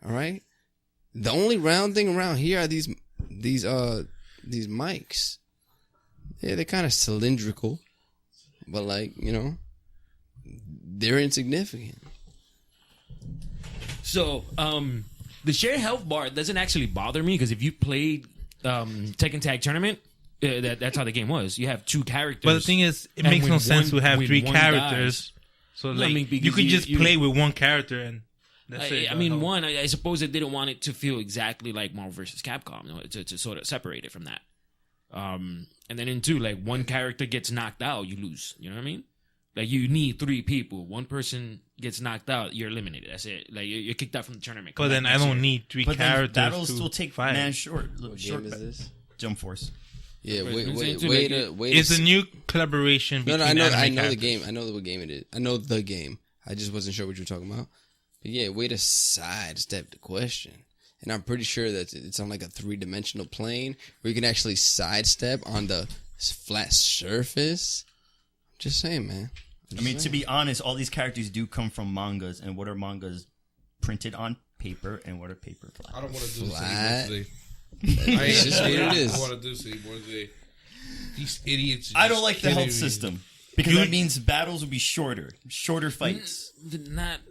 All right. The only round thing around here are these mics. Yeah, they're kind of cylindrical, but like, you know, they're insignificant. So, the shared health bar doesn't actually bother me because if you played Tekken Tag Tournament, that's how the game was. You have two characters. But the thing is, it and makes no when sense to have when three one characters. So No, like, I mean, because you can just you- play with one character and that's dies. it. I mean, one, I suppose they didn't want it to feel exactly like Marvel vs. Capcom, you know, to sort of separate it from that. And then in two, like one character gets knocked out, you lose. You know what I mean? Like you need three people. One person gets knocked out, you're eliminated. That's it. Like you're kicked out from the tournament. But Come then back I next don't year. need three But then characters. battles to still take fight. man short. What short game is this? Jump Force. Yeah, Wait, wait It's a new collaboration No, between no, I anime know the characters. game. I know what game it is. I know the game. I just wasn't sure what you were talking about. But yeah, way to sidestep the question. And I'm pretty sure that it's on like a 3-dimensional plane where you can actually sidestep on the flat surface. Just saying, man. I mean, to be honest, all these characters do come from mangas, and what are mangas printed on paper, and what are paper flat? I don't want to do this Flat. anymore today. It's just what it is. I want to do this anymore today. These idiots. are I don't just like the killing health me. system because that means battles will be shorter fights.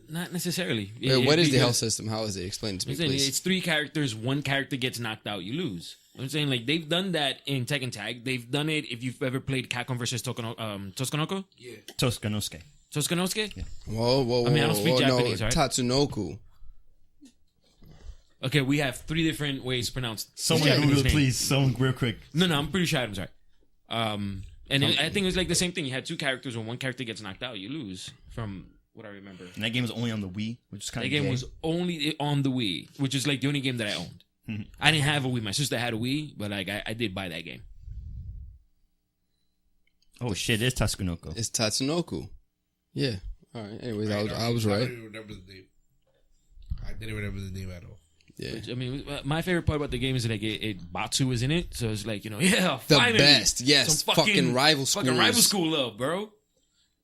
Not necessarily. Wait, what is the Because- health system? How is it? Explain it to me, I'm saying please. it's three characters. One character gets knocked out, you lose. I'm saying like they've done that in Tekken Tag. They've done it if you've ever played Capcom versus Toscanoko. Yeah. Toskanosuke. Toscanosuke. Whoa, I mean, I don't speak Japanese, no. right? Tatsunoku. Okay, we have three different ways to pronounce. Someone Japanese Google, name. please. Someone real quick. No, I'm pretty sure Adam's right. I think it was like the same thing. You had two characters. When one character gets knocked out, you lose. From what I remember, And that game was only on the Wii, which is kind that of game was only on the Wii, which is like the only game that I owned. I didn't have a Wii. My sister had a Wii, but like I did buy that game. Oh shit! It's Taskunoko. It's Tatsunoku. Yeah. All right. Anyways, I was I right. don't even remember the name. I didn't remember the name at all. Yeah. Which, I mean, my favorite part about the game is that like Batsu was in it, so it's like yeah, The finally, best. Yes. some Fucking rival schools. fucking rival school love, bro.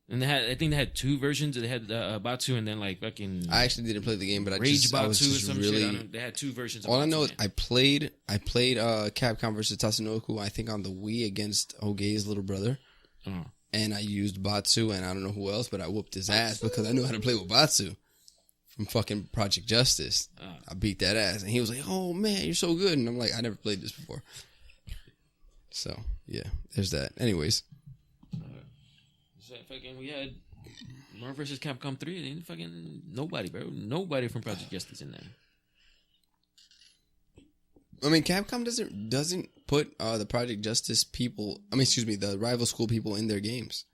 And I think they had two versions. They had Batsu and then like fucking I actually didn't play the game, but I Rage was Batsu or just some really. shit. They had two versions. Of All I Batsu, know is man. I played Capcom versus Tatsunoku, I think on the Wii against Ogei's little brother. Oh. And I used Batsu and I don't know who else, but I whooped his ass because I knew how to play with Batsu from fucking Project Justice. I beat that ass. And he was like, oh man, you're so good. And I'm like, I never played this before. So, yeah, there's that. Anyways. So fucking we had Marvel vs. Capcom 3. They didn't fucking nobody, bro. Nobody from Project Justice in there. I mean, Capcom doesn't put the Project Justice people. I mean, excuse me, the Rival School people in their games.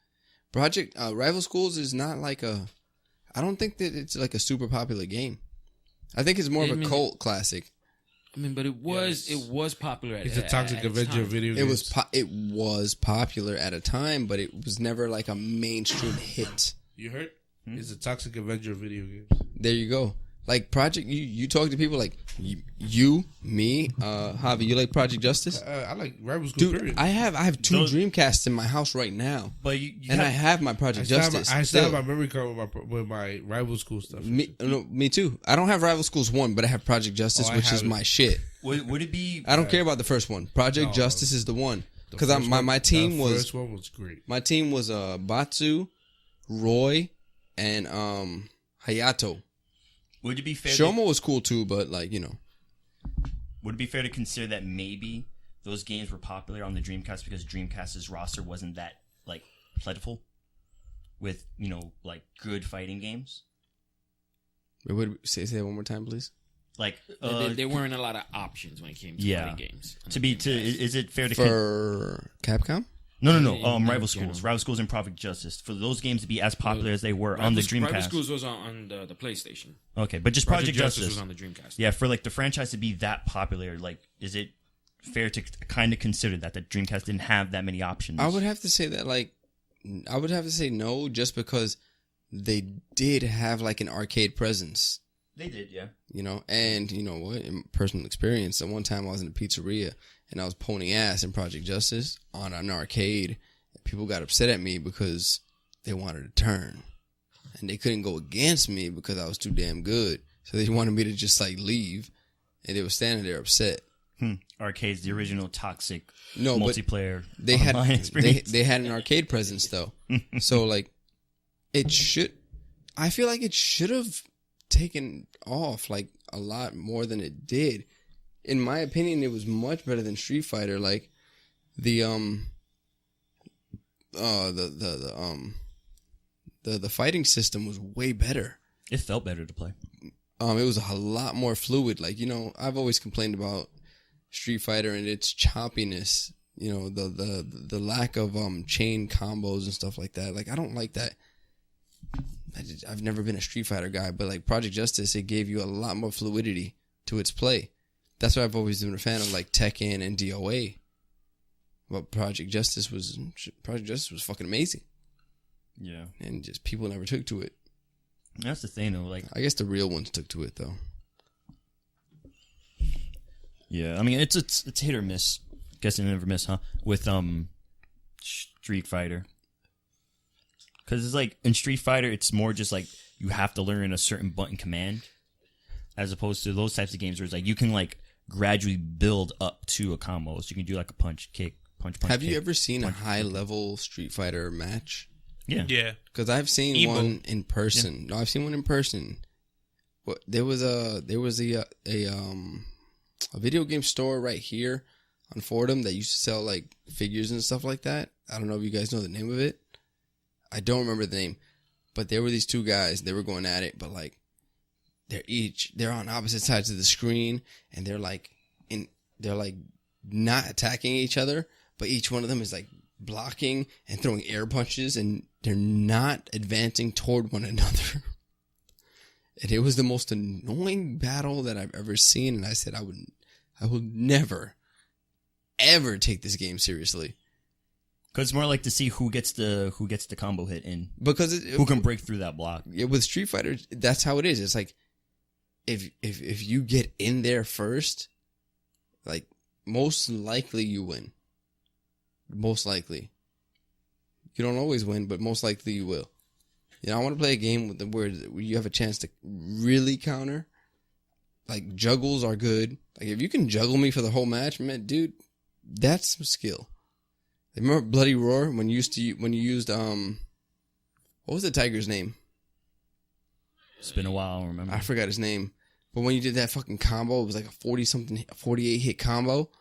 Project Rival Schools is not like a. I don't think that it's like a super popular game. I think it's more of a cult classic. I mean, but it was popular. It's a Toxic Avenger video. It was popular at a time, but it was never like a mainstream hit. You heard? It's a Toxic Avenger video game. There you go. Like Project, you talk to people like you, me, Javi. You like Project Justice? I like Rival School. Dude, period. I have two Those- Dreamcasts in my house right now, But you and I have, have my I Project still have Justice. my, I still have still. my memory card with my Rival School stuff. Me too. I don't have Rival Schools 1, but I have Project Justice, I which is have it. my shit. would it be? I don't care about the first one. Project No. Justice is the one The because first one- my team the was first one was great. Batsu, Roy, and Hayato. Would it be fair? Shoma was cool too, but like, you know. Would it be fair to consider that maybe those games were popular on the Dreamcast because Dreamcast's roster wasn't that like plentiful with, you know, like good fighting games? Say that one more time, please. Like there weren't a lot of options when it came to fighting games. Is it fair to for Capcom? No. Rival Schools and Project Justice, for those games to be as popular as they were on the Dreamcast. Rival Schools was on the PlayStation. Okay, but just Project Justice was on the Dreamcast. Yeah, for like the franchise to be that popular, like, is it fair to kind of consider that the Dreamcast didn't have that many options? I would have to say that, like, I would have to say no, just because they did have like an arcade presence. They did, yeah. You know, and you know what? In personal experience, at one time I was in a pizzeria and I was ponying ass in Project Justice on an arcade. People got upset at me because they wanted to turn. And they couldn't go against me because I was too damn good. So they wanted me to just like leave. And they were standing there upset. Arcade's the original toxic But multiplayer they online had experience. they had an arcade presence though. So like I feel like it should have taken off like a lot more than it did. In my opinion, it was much better than Street Fighter. Like the fighting system was way better. It felt better to play. It was a lot more fluid. Like, you know, I've always complained about Street Fighter and its choppiness. You know, the lack of chain combos and stuff like that. Like, I don't like that. I've never been a Street Fighter guy, but like Project Justice, it gave you a lot more fluidity to its play. That's why I've always been a fan of like Tekken and DOA. But Project Justice was fucking amazing. Yeah. And just people never took to it. That's the thing though, like, I guess the real ones took to it though. yeah, I mean it's hit or miss. Guess it never miss, huh? With Street Fighter. Because it's like, in Street Fighter, it's more just like, you have to learn a certain button command, as opposed to those types of games where it's like, you can like gradually build up to a combo. So you can do like a punch, kick, punch, Have kick, you ever seen punch, a high-level Street Fighter match? Yeah. Yeah. Because I've seen Evo. one in person. Yeah. No, I've seen one in person. What there was a video game store right here on Fordham that used to sell like figures and stuff like that. I don't know if you guys know the name of it. I don't remember the name, but there were these two guys. They were going at it, but like they're on opposite sides of the screen, and they're like not attacking each other, but each one of them is like blocking and throwing air punches, and they're not advancing toward one another. And it was the most annoying battle that I've ever seen. And I said, I will never, ever take this game seriously. Because it's more like to see who gets the combo hit in. Because who can break through that block. With Street Fighter, that's how it is. It's like, if you get in there first, like, most likely you win. Most likely. You don't always win, but most likely you will. You know, I want to play a game where you have a chance to really counter. Like, juggles are good. Like, if you can juggle me for the whole match, man, dude, that's some skill. Remember Bloody Roar when you used what was the tiger's name? It's been a while, I don't remember. I forgot his name. But when you did that fucking combo, it was like a 48 hit combo.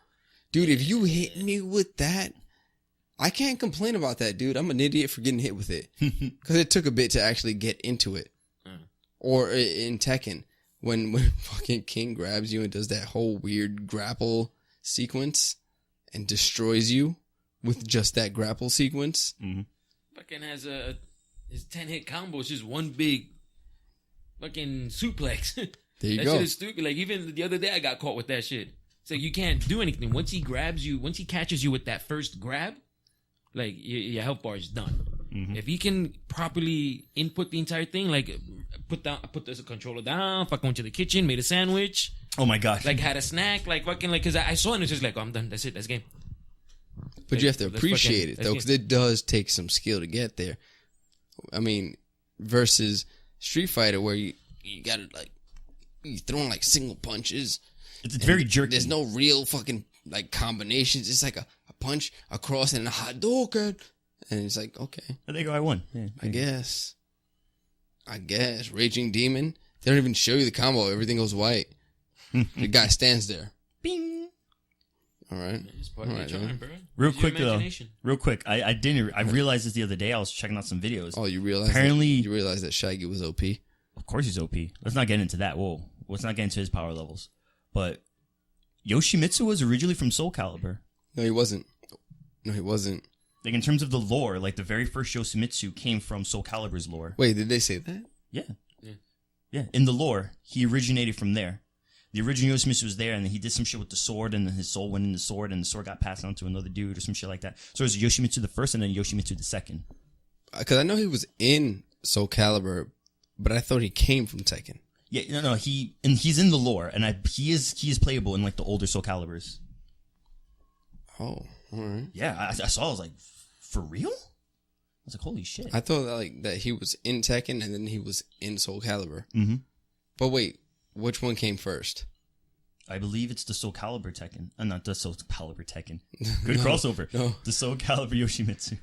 Dude, if you hit me with that, I can't complain about that, dude. I'm an idiot for getting hit with it. Because it took a bit to actually get into it. Or in Tekken, when fucking King grabs you and does that whole weird grapple sequence and destroys you with just that grapple sequence. Mm-hmm. Fucking has his 10-hit combo is just one big fucking suplex. There you that go. That shit is stupid. Like, even the other day I got caught with that shit. It's like, you can't do anything. Once he catches you with that first grab, like, your health bar is done. Mm-hmm. If he can properly input the entire thing, like, put the controller down, fucking went to the kitchen, made a sandwich. Oh my god. Like, had a snack, like, fucking, like, because I saw it and it's just like, oh, I'm done. That's it. That's game. But you have to appreciate it, though, because it does take some skill to get there. I mean, versus Street Fighter, where you gotta, like, you throwing, like, single punches. It's very jerky. There's no real fucking, like, combinations. It's like a punch, a cross, and a Hadouken. And it's like, okay. I think I won. Yeah, I guess. I guess. Raging Demon. They don't even show you the combo. Everything goes white. The guy stands there. Bing. All right. It's part of All the right, charm, man. bro. Real Use your quick though. imagination. Real quick. I realized this the other day. I was checking out some videos. Oh, you realize Apparently- you realize that Shaggy was OP. Of course he's OP. Let's not get into that. Whoa. Let's not get into his power levels. But Yoshimitsu was originally from Soul Calibur. No, he wasn't. No, he wasn't. Like in terms of the lore, like the very first Yoshimitsu came from Soul Calibur's lore. Wait, did they say that? Yeah. Yeah. In the lore, he originated from there. The original Yoshimitsu was there, and then he did some shit with the sword, and then his soul went in the sword, and the sword got passed on to another dude or some shit like that. So it was Yoshimitsu the first, and then Yoshimitsu the second. Because I know he was in Soul Calibur, but I thought he came from Tekken. Yeah, no, he's in the lore, and he is playable in like the older Soul Caliburs. Oh, all right. Yeah, I saw. I was like, for real? I was like, holy shit. I thought that he was in Tekken and then he was in Soul Calibur. Mm-hmm. But wait, which one came first? I believe it's the Soul Calibur Tekken. Not the Soul Calibur Tekken. Good No, crossover. no. The Soul Calibur Yoshimitsu.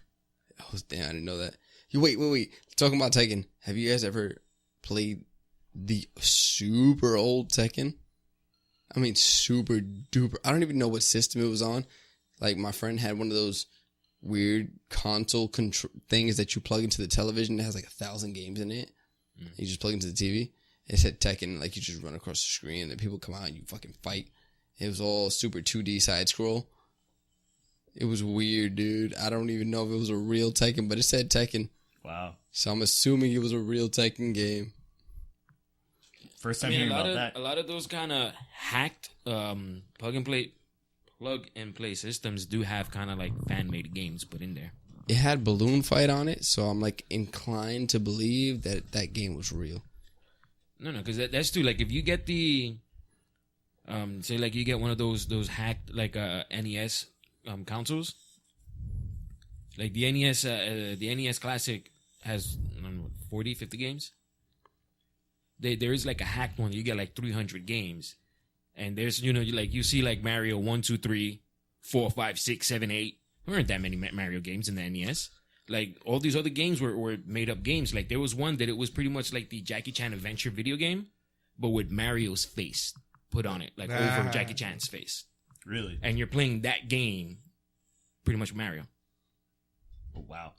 Oh, damn, I didn't know that. You wait. Talking about Tekken, have you guys ever played the super old Tekken? I mean, super duper. I don't even know what system it was on. Like, my friend had one of those weird console things that you plug into the television that has like 1,000 games in it. You just plug into the TV. It said Tekken, like you just run across the screen and then people come out and you fucking fight. It was all super 2D side scroll. It was weird, dude. I don't even know if it was a real Tekken, but it said Tekken. Wow. So I'm assuming it was a real Tekken game. First time I mean, hearing a lot about of that. a lot of those kind of hacked plug and play systems do have kind of like fan made games put in there. It had Balloon Fight on it, so I'm like inclined to believe that that game was real. No, because that's too. Like if you get the, say like you get one of those hacked like NES consoles. Like the NES Classic has I don't know, 40, 50 games. There is like a hacked one. You get like 300 games, and there's you see like Mario 1, 2, 3, 4, 5, 6, 7, 8. There weren't that many Mario games in the NES. Like all these other games were made up games. Like there was one that it was pretty much like the Jackie Chan Adventure video game, but with Mario's face put on it, like over Jackie Chan's face. Really? And you're playing that game, pretty much with Mario. Oh, wow.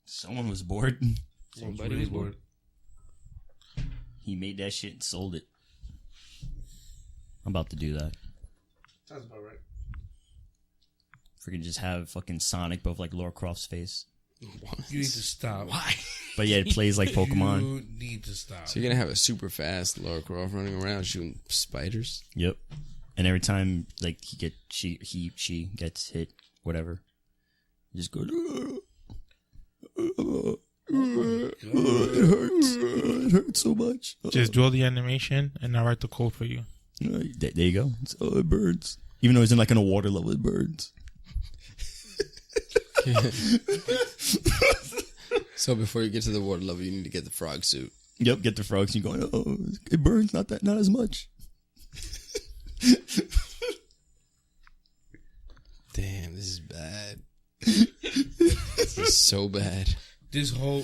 Someone was bored. Somebody was bored. He made that shit and sold it. I'm about to do that. Sounds about right. Freaking just have fucking Sonic, but with like Lara Croft's face. You need to stop. Why? But yeah, it plays like Pokemon. You need to stop. So you're gonna have a super fast Lara Croft running around shooting spiders? Yep. And every time like she gets hit, whatever, you just go. It hurts. It hurts so much. Just draw the animation and I'll write the code for you. There you go. It burns. Even though it's in like in a water level, it burns. So before you get to the water level, you need to get the frog suit. Yep, get the frogs. You're going, oh, it burns. Not as much. Damn, this is bad. This is so bad. This whole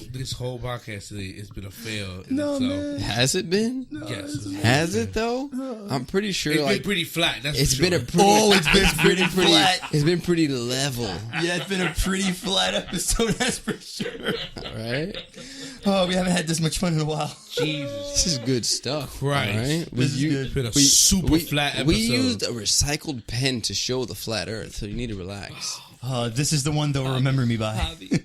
podcast today has been a fail. In No, itself. man. Has it been? Yes. Has it though? I'm pretty sure. It's like been pretty flat. That's it's for been sure. a pretty. Oh, it's been pretty flat. It's been pretty level. Yeah, it's been a pretty flat episode, that's for sure. All right. Oh, we haven't had this much fun in a while. Jesus This is good stuff. Christ. All right. This is good. It's been a super flat episode. We used a recycled pen to show the flat Earth, so you need to relax. This is the one they'll remember me by. Javi,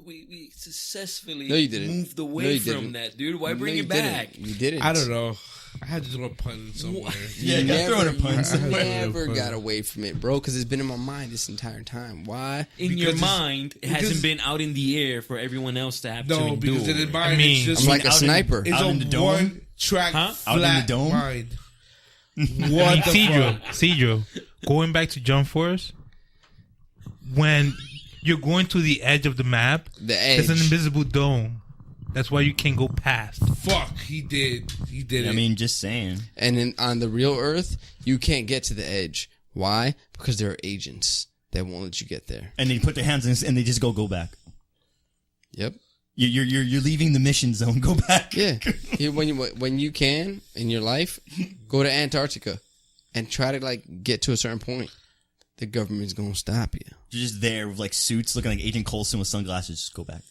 we successfully No, you didn't. moved No, away you from didn't. that, dude. Why bring No, it you didn't. back? You didn't. I don't know. I had to throw a pun somewhere. Yeah, you gotta throw in a pun. You I- never got away from it, bro, because it's been in my mind this entire time. Why? In your Because mind, it because- hasn't been out in the air for everyone else to have to No, endure. because in mine, I mean, it's just I'm like a out in- sniper. it's out a in the dome? one track Huh? flat Out in the dome? mind. I What mean, the fuck? Cedro, going back to Jump Force, when you're going to the edge of the map, The edge. there's an invisible dome. That's why you can't go past. Fuck, he did. He did it. I mean, just saying. And on the real Earth, you can't get to the edge. Why? Because there are agents that won't let you get there. And they put their hands in and they just go back. Yep. You're leaving the mission zone. Go back. Yeah. When you can in your life, go to Antarctica and try to like get to a certain point. The government's gonna stop you. You're just there with like suits, looking like Agent Coulson with sunglasses. Just go back.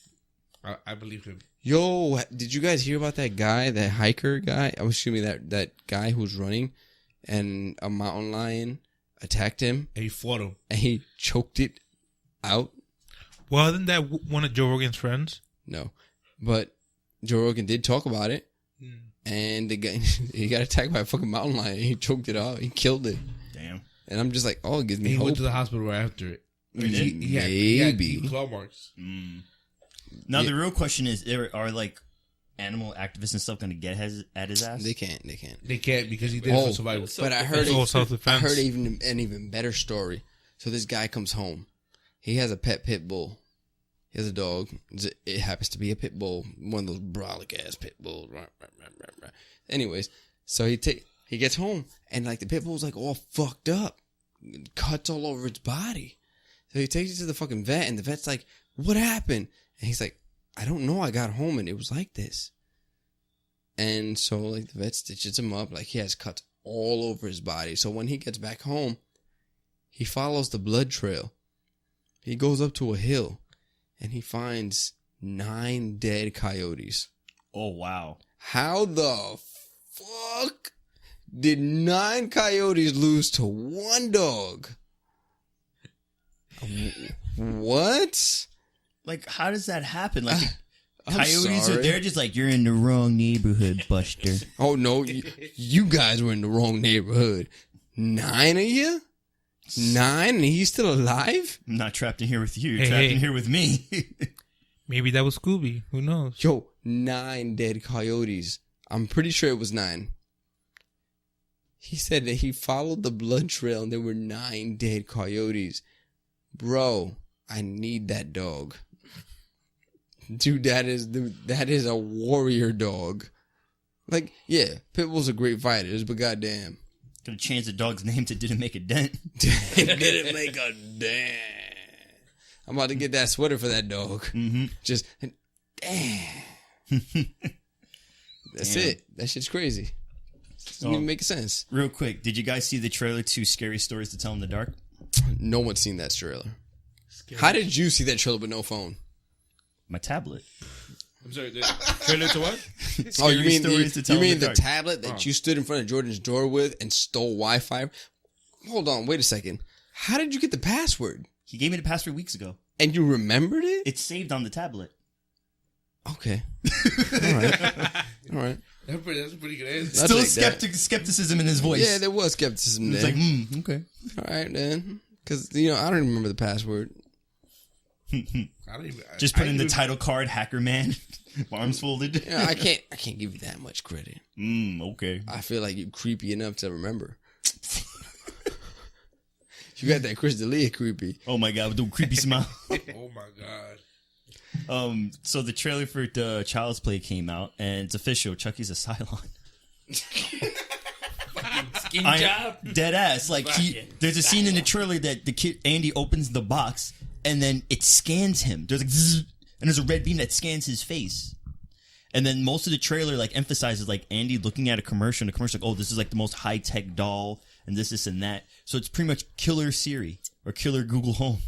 I believe him. Yo, did you guys hear about that guy, that hiker guy? I was assuming that guy who's running, and a mountain lion attacked him, And he fought him. and he choked it out. Well, isn't that one of Joe Rogan's friends? No, but Joe Rogan did talk about it, and the guy he got attacked by a fucking mountain lion. And he choked it out. He killed it, Damn. and I'm just like, oh, it gives me He hope. went to the hospital right after it. He had Maybe. deep claw marks. Now Yeah. the real question is: are like animal activists and stuff going to get at his ass? They can't. They can't because he did it Oh, for survival. but I heard It's all self-defense. I heard an even better story. So this guy comes home. He has a pit bull. He has a dog. It happens to be a pit bull, one of those brolic ass pit bulls. Anyways, so he gets home and like the pit bull's like all fucked up, cuts all over its body. So he takes it to the fucking vet, and the vet's like, "What happened?" And he's like, "I don't know. I got home and it was like this." And so like the vet stitches him up, like he has cuts all over his body. So when he gets back home, he follows the blood trail. He goes up to a hill and he finds 9 dead coyotes. Oh wow. How the fuck did 9 coyotes lose to 1 dog? What? Like, how does that happen? Like, I'm coyotes are sorry. there just like, you're in the wrong neighborhood, Buster. Oh no, you guys were in the wrong neighborhood. 9 of you? 9 and he's still alive? I'm not trapped in here with you. You're Hey, trapped hey. in here with me. Maybe that was Scooby. Who knows? Yo, 9 dead coyotes. I'm pretty sure it was 9. He said that he followed the blood trail and there were 9 dead coyotes. Bro, I need that dog. Dude, that is a warrior dog. Like, yeah, Pitbull's a great fighters, but goddamn. Gonna change the dog's name to Didn't Make a Dent. It didn't make a damn. I'm about to get that sweater for that dog. Mm-hmm. Just, damn. That's Damn. it. That shit's crazy. Doesn't even make sense. Real quick, did you guys see the trailer to Scary Stories to Tell in the Dark? No one's seen that trailer. How did you see that trailer with no phone? My tablet. I'm sorry. The trailer to what? Oh, you mean Stories to Tell in the the Dark. tablet that you stood in front of Jordan's door with and stole Wi-Fi? Hold on, wait a second. How did you get the password? He gave me the password weeks ago. And you remembered it? It's saved on the tablet. Okay. All right. All right. That's a pretty good answer. I'll Still take that. skepticism in his voice. Yeah, there was skepticism It's there. like, okay. All right, then. Because, I don't even remember the password. I don't even. Just put in the title card, Hacker Man, arms folded. I can't give you that much credit. Okay. I feel like you're creepy enough to remember. You got that Chris D'Elia creepy. Oh my god, with the creepy smile. Oh my god. So the trailer for the Child's Play came out, and it's official. Chucky's a Cylon. Skin job. Dead ass. Like there's a scene in the trailer that the kid Andy opens the box, and then it scans him. There's like, zzz, and there's a red beam that scans his face. And then most of the trailer like emphasizes like Andy looking at a commercial, and the commercial like, oh, this is like the most high tech doll, and this and that. So it's pretty much Killer Siri or Killer Google Home.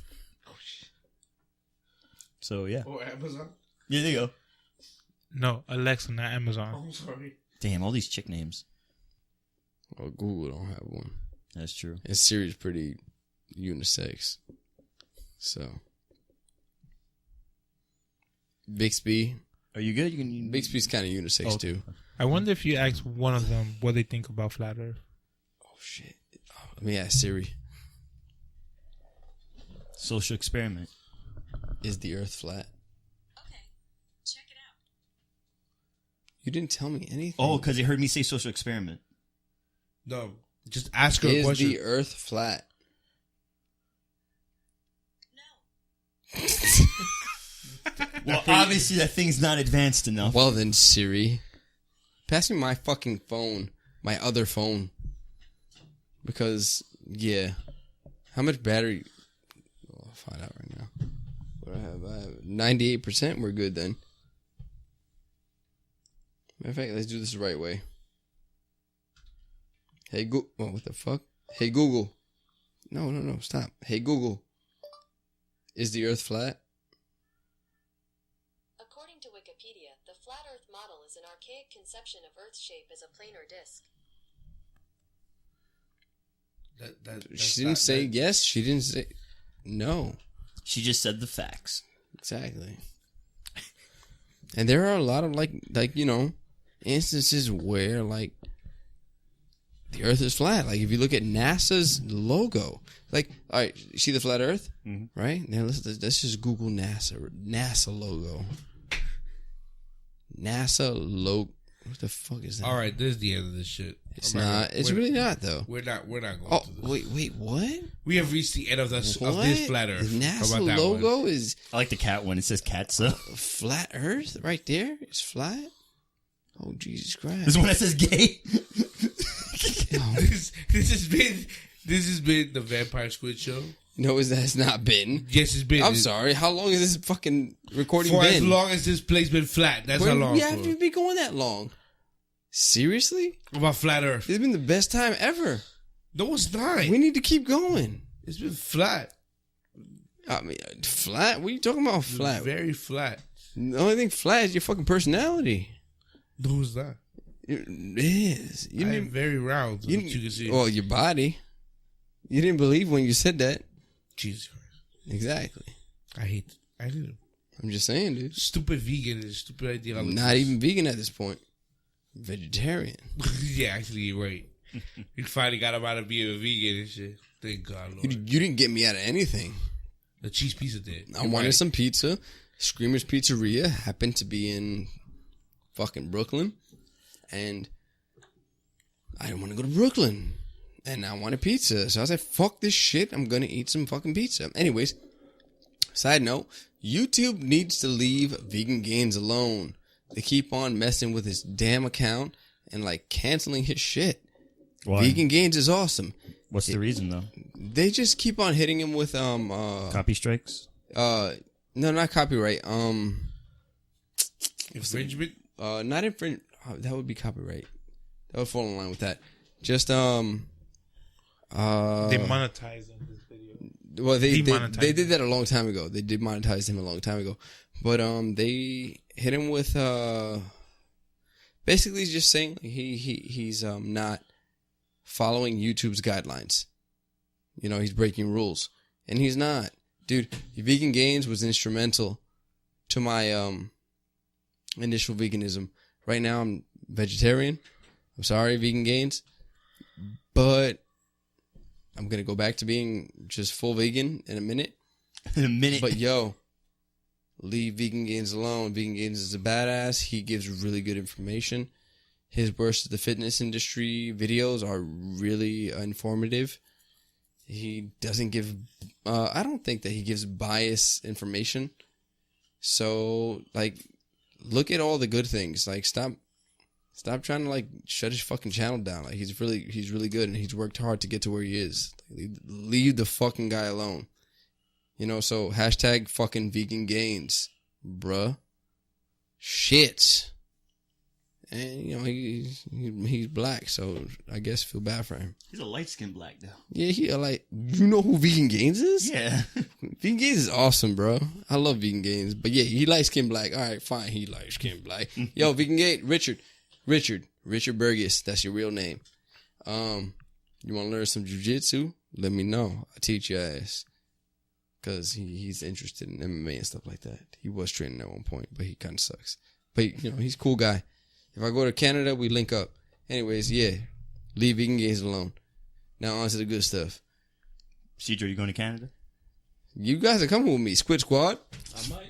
So yeah, Oh, Amazon. yeah, there you go. No, Alexa, not Amazon. I'm sorry. Damn, all these chick names. Well, Google don't have one. That's true. And Siri's pretty unisex. So. Bixby. Are you good? You can. Bixby's kind of unisex, Oh. too. I wonder if you ask one of them what they think about Flat Earth. Oh, shit. Let me ask Siri. Social experiment. Is the earth flat? Okay, check it out. You didn't tell me anything. Oh, because they heard me say social experiment. No, just ask her a Is question. the earth flat? No. Well, obviously that thing's not advanced enough. Well then, Siri. Pass me my fucking phone. My other phone. Because, yeah. How much battery... I'll find out right now. What do I have? 98%? We're good then. In fact, let's do this the right way. Hey Google. Oh, what the fuck? Hey Google. No, stop. Hey Google. Is the Earth flat? According to Wikipedia, the flat Earth model is an archaic conception of Earth's shape as a planar disk. She didn't say yes. She didn't say no. She just said the facts. Exactly. And there are a lot of like instances where like the Earth is flat. Like if you look at NASA's logo, like all right, you see the flat Earth, right? Now let's just Google NASA logo. NASA logo. What the fuck is that? All right, this is the end of this shit. It's not. It's really not though. We're not going Oh to this. wait, what? We have reached the end of this What? flat Earth. The How NASA about that logo one? is I like the cat one. It says Katsa. flat Earth right there. It's flat. Oh Jesus Christ! This one that says gay. This has been the Vampire Squid Show. No, that's not been. Yes, it's been. I'm sorry. How long has this fucking recording For been? as long as this place been flat. That's how long. We For. haven't been going that long. Seriously? About flat Earth. It's been the best time ever. No, it's not. We need to keep going. It's been flat. I mean, flat? What are you talking about flat? Very flat. The only thing flat is your fucking personality. No, it's not. It is. I am very round. You can see. Well, your body. You didn't believe when you said that. Jesus Christ. Exactly. I didn't. I'm just saying, dude. Stupid vegan is stupid ideology. Not even vegan at this point. Vegetarian. Yeah, actually, you're right. You finally got him out of being a vegan and shit. Thank God, Lord. You didn't get me out of anything. The cheese pizza did. I wanted some pizza. Screamer's Pizzeria happened to be in fucking Brooklyn. And I didn't want to go to Brooklyn. And I wanted pizza. So I was like, fuck this shit. I'm going to eat some fucking pizza. Anyways, side note, YouTube needs to leave Vegan Gains alone. They keep on messing with his damn account and like canceling his shit. Why? Vegan Gains is awesome. What's the reason though? They just keep on hitting him with Copy strikes. no, not copyright. Infringement? Not infringement. That would be copyright. That would fall in line with that. Just They monetized on this video. well, they Demonetized did that a long time ago. They demonetized him a long time ago, but they hit him with basically just saying he's not following YouTube's guidelines. You know, he's breaking rules, and he's not, dude. Vegan Gains was instrumental to my initial veganism. Right now, I'm vegetarian. I'm sorry, Vegan Gains, but I'm gonna go back to being just full vegan in a minute. In a minute. But yo, leave Vegan Gains alone. Vegan Gains is a badass. He gives really good information. His Worst of the Fitness Industry videos are really informative. He doesn't give, I don't think that he gives biased information. So, like, look at all the good things. Like, stop trying to, like, shut his fucking channel down. Like, he's really good, and he's worked hard to get to where he is. Leave the fucking guy alone. You know, so hashtag fucking Vegan Gains, bruh. Shit. And, you know, he's black, so I guess feel bad for him. He's a light-skinned black though. Yeah, you know who Vegan Gains is? Yeah. Vegan Gains is awesome, bro. I love Vegan Gains. But yeah, he light-skinned black. All right, fine, he light-skinned black. Yo, Vegan Gains, Richard Burgess, that's your real name. You want to learn some jiu-jitsu? Let me know. I'll teach your ass. Because he's interested in MMA and stuff like that. He was training at one point, but he kind of sucks. But, you know, he's a cool guy. If I go to Canada, we link up. Anyways, yeah. Leave Vegan Gains alone. Now on to the good stuff. Cedro, you going to Canada? You guys are coming with me. Squid Squad. I might.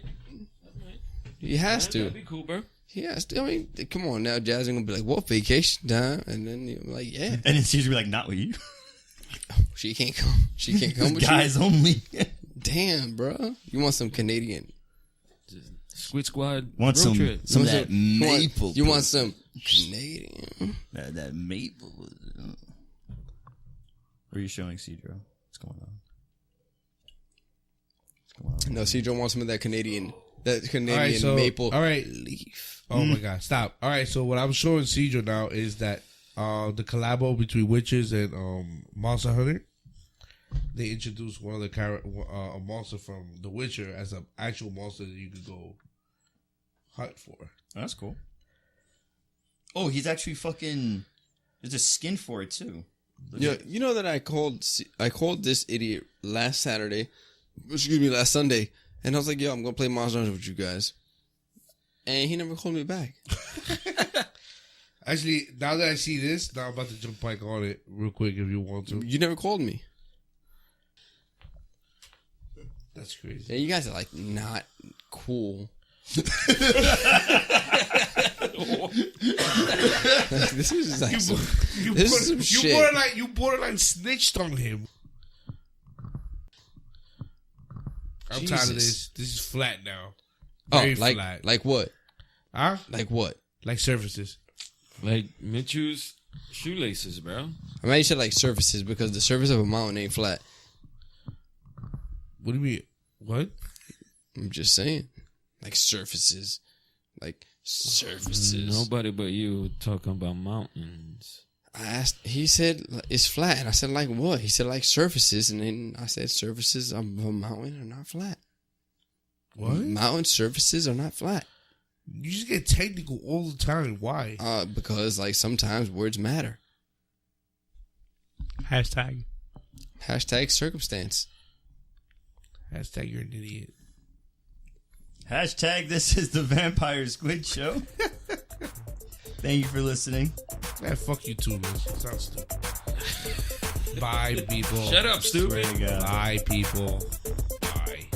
He has to. That'd be cool, bro. He has to. I mean, come on now. Jazz ain't going to be like, what, vacation time? And then you're like, yeah. And then Cedro be like, not with you. She can't come. She can't come with you. Guys only. Damn, bro. You want some Canadian. Squid Squad. Want road some trip. of that maple. You want some Canadian. that maple. What are you showing, Cedro? What's going on? No, Cedro wants some of that Canadian That Canadian All right, so maple all right. leaf. Oh my god, stop! All right, so what I'm showing Cedro now is that the collabo between Witches and Monster Hunter. They introduced one of the a monster from The Witcher as an actual monster that you could go hunt for. That's cool. Oh, he's actually fucking. There's a skin for it too. Yeah, you know that I called this idiot last Sunday, and I was like, "Yo, I'm gonna play Monster Hunter with you guys," and he never called me back. Actually, now that I see this, now I'm about to jump back on it real quick if you want to. You never called me. That's crazy. Yeah, you guys are like not cool. This is like some shit. You borderline snitched on him. I'm tired of this. This is flat now. Very flat. Like what? Huh? Like what? Like surfaces. Like Mitchell's shoelaces, bro. I mean, you said like surfaces because the surface of a mountain ain't flat. What do you mean? What? I'm just saying, like surfaces, like surfaces. Nobody but you talking about mountains. I asked. He said it's flat, and I said like what? He said like surfaces, and then I said surfaces of a mountain are not flat. What? Mountain surfaces are not flat. You just get technical all the time. Why? Because like sometimes words matter. Hashtag. Hashtag circumstance. Hashtag you're an idiot. Hashtag this is the Vampire Squid Show. Thank you for listening. Man, fuck you too, man. Sounds stupid. Bye, people. Shut up, stupid. Swear to God. Bye, people. Bye.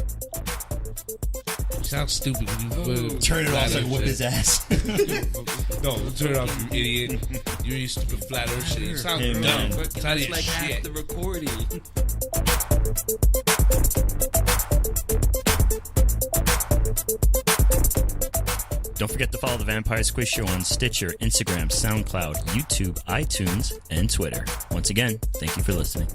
You sound stupid when you Turn it off so I can whip his ass. No, turn it off, you idiot. You stupid flat earth shit. You sound Hey, dumb. man. It's out of your like half shit. the recording. Don't forget to follow the Vampire Squid Show on Stitcher, Instagram, SoundCloud, YouTube, iTunes, and Twitter. Once again, thank you for listening.